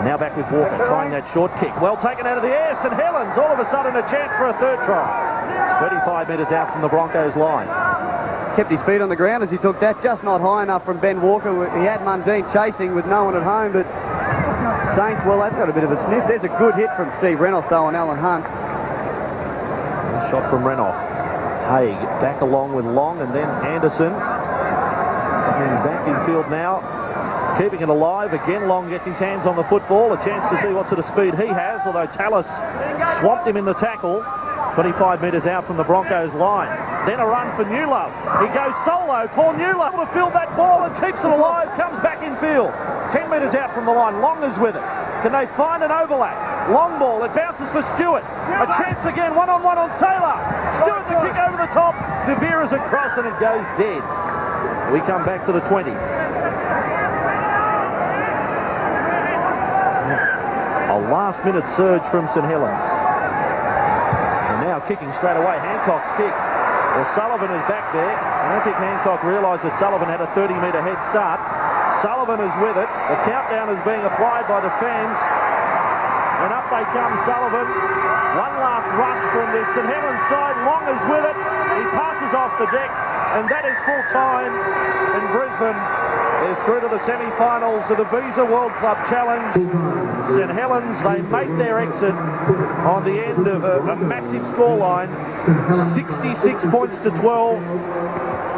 Now back with Walker, trying that short kick. Well taken out of the air. St Helens, all of a sudden a chance for a 3rd try. 35 metres out from the Broncos line. Kept his feet on the ground as he took that, just not high enough from Ben Walker. He had Mundine chasing with no one at home, but Saints, well, they've got a bit of a sniff. There's a good hit from Steve Renoff, though, on Alan Hunt. Shot from Renoff. Haig back along with Long, and then Anderson. And back in field now. Keeping it alive. Again, Long gets his hands on the football. A chance to see what sort of speed he has, although Tallis swamped him in the tackle. 25 metres out from the Broncos line. Then a run for Newlove. He goes solo. Paul Newlove will field that ball and keeps it alive. Comes back in field. 10 metres out from the line. Long is with it. Can they find an overlap? Long ball. It bounces for Stewart. A chance again. One-on-one on Taylor. Stewart the kick over the top. De Beer is across and it goes dead. We come back to the 20. A last-minute surge from St Helens. And now kicking straight away. Hancock's kick. Well, Sullivan is back there. I don't think Hancock realised that Sullivan had a 30-metre head start. Sullivan is with it. The countdown is being applied by the fans. And up they come, Sullivan. One last rush from this St Helens side. Long is with it. He passes off the deck. And that is full time. And Brisbane is through to the semi-finals of the Visa World Club Challenge. St Helens, they make their exit on the end of a massive scoreline. 66 points to 12.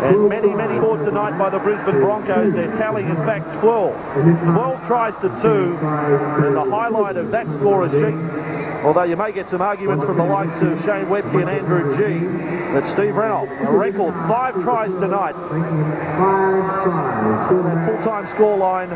And many more tonight by the Brisbane Broncos. Their tally, in fact, 12. 12 tries to 2. And the highlight of that scorer sheet Although you may get some arguments from the likes of Shane Webke and Andrew G. That Steve Reynolds, a record 5 tries tonight. That full-time scoreline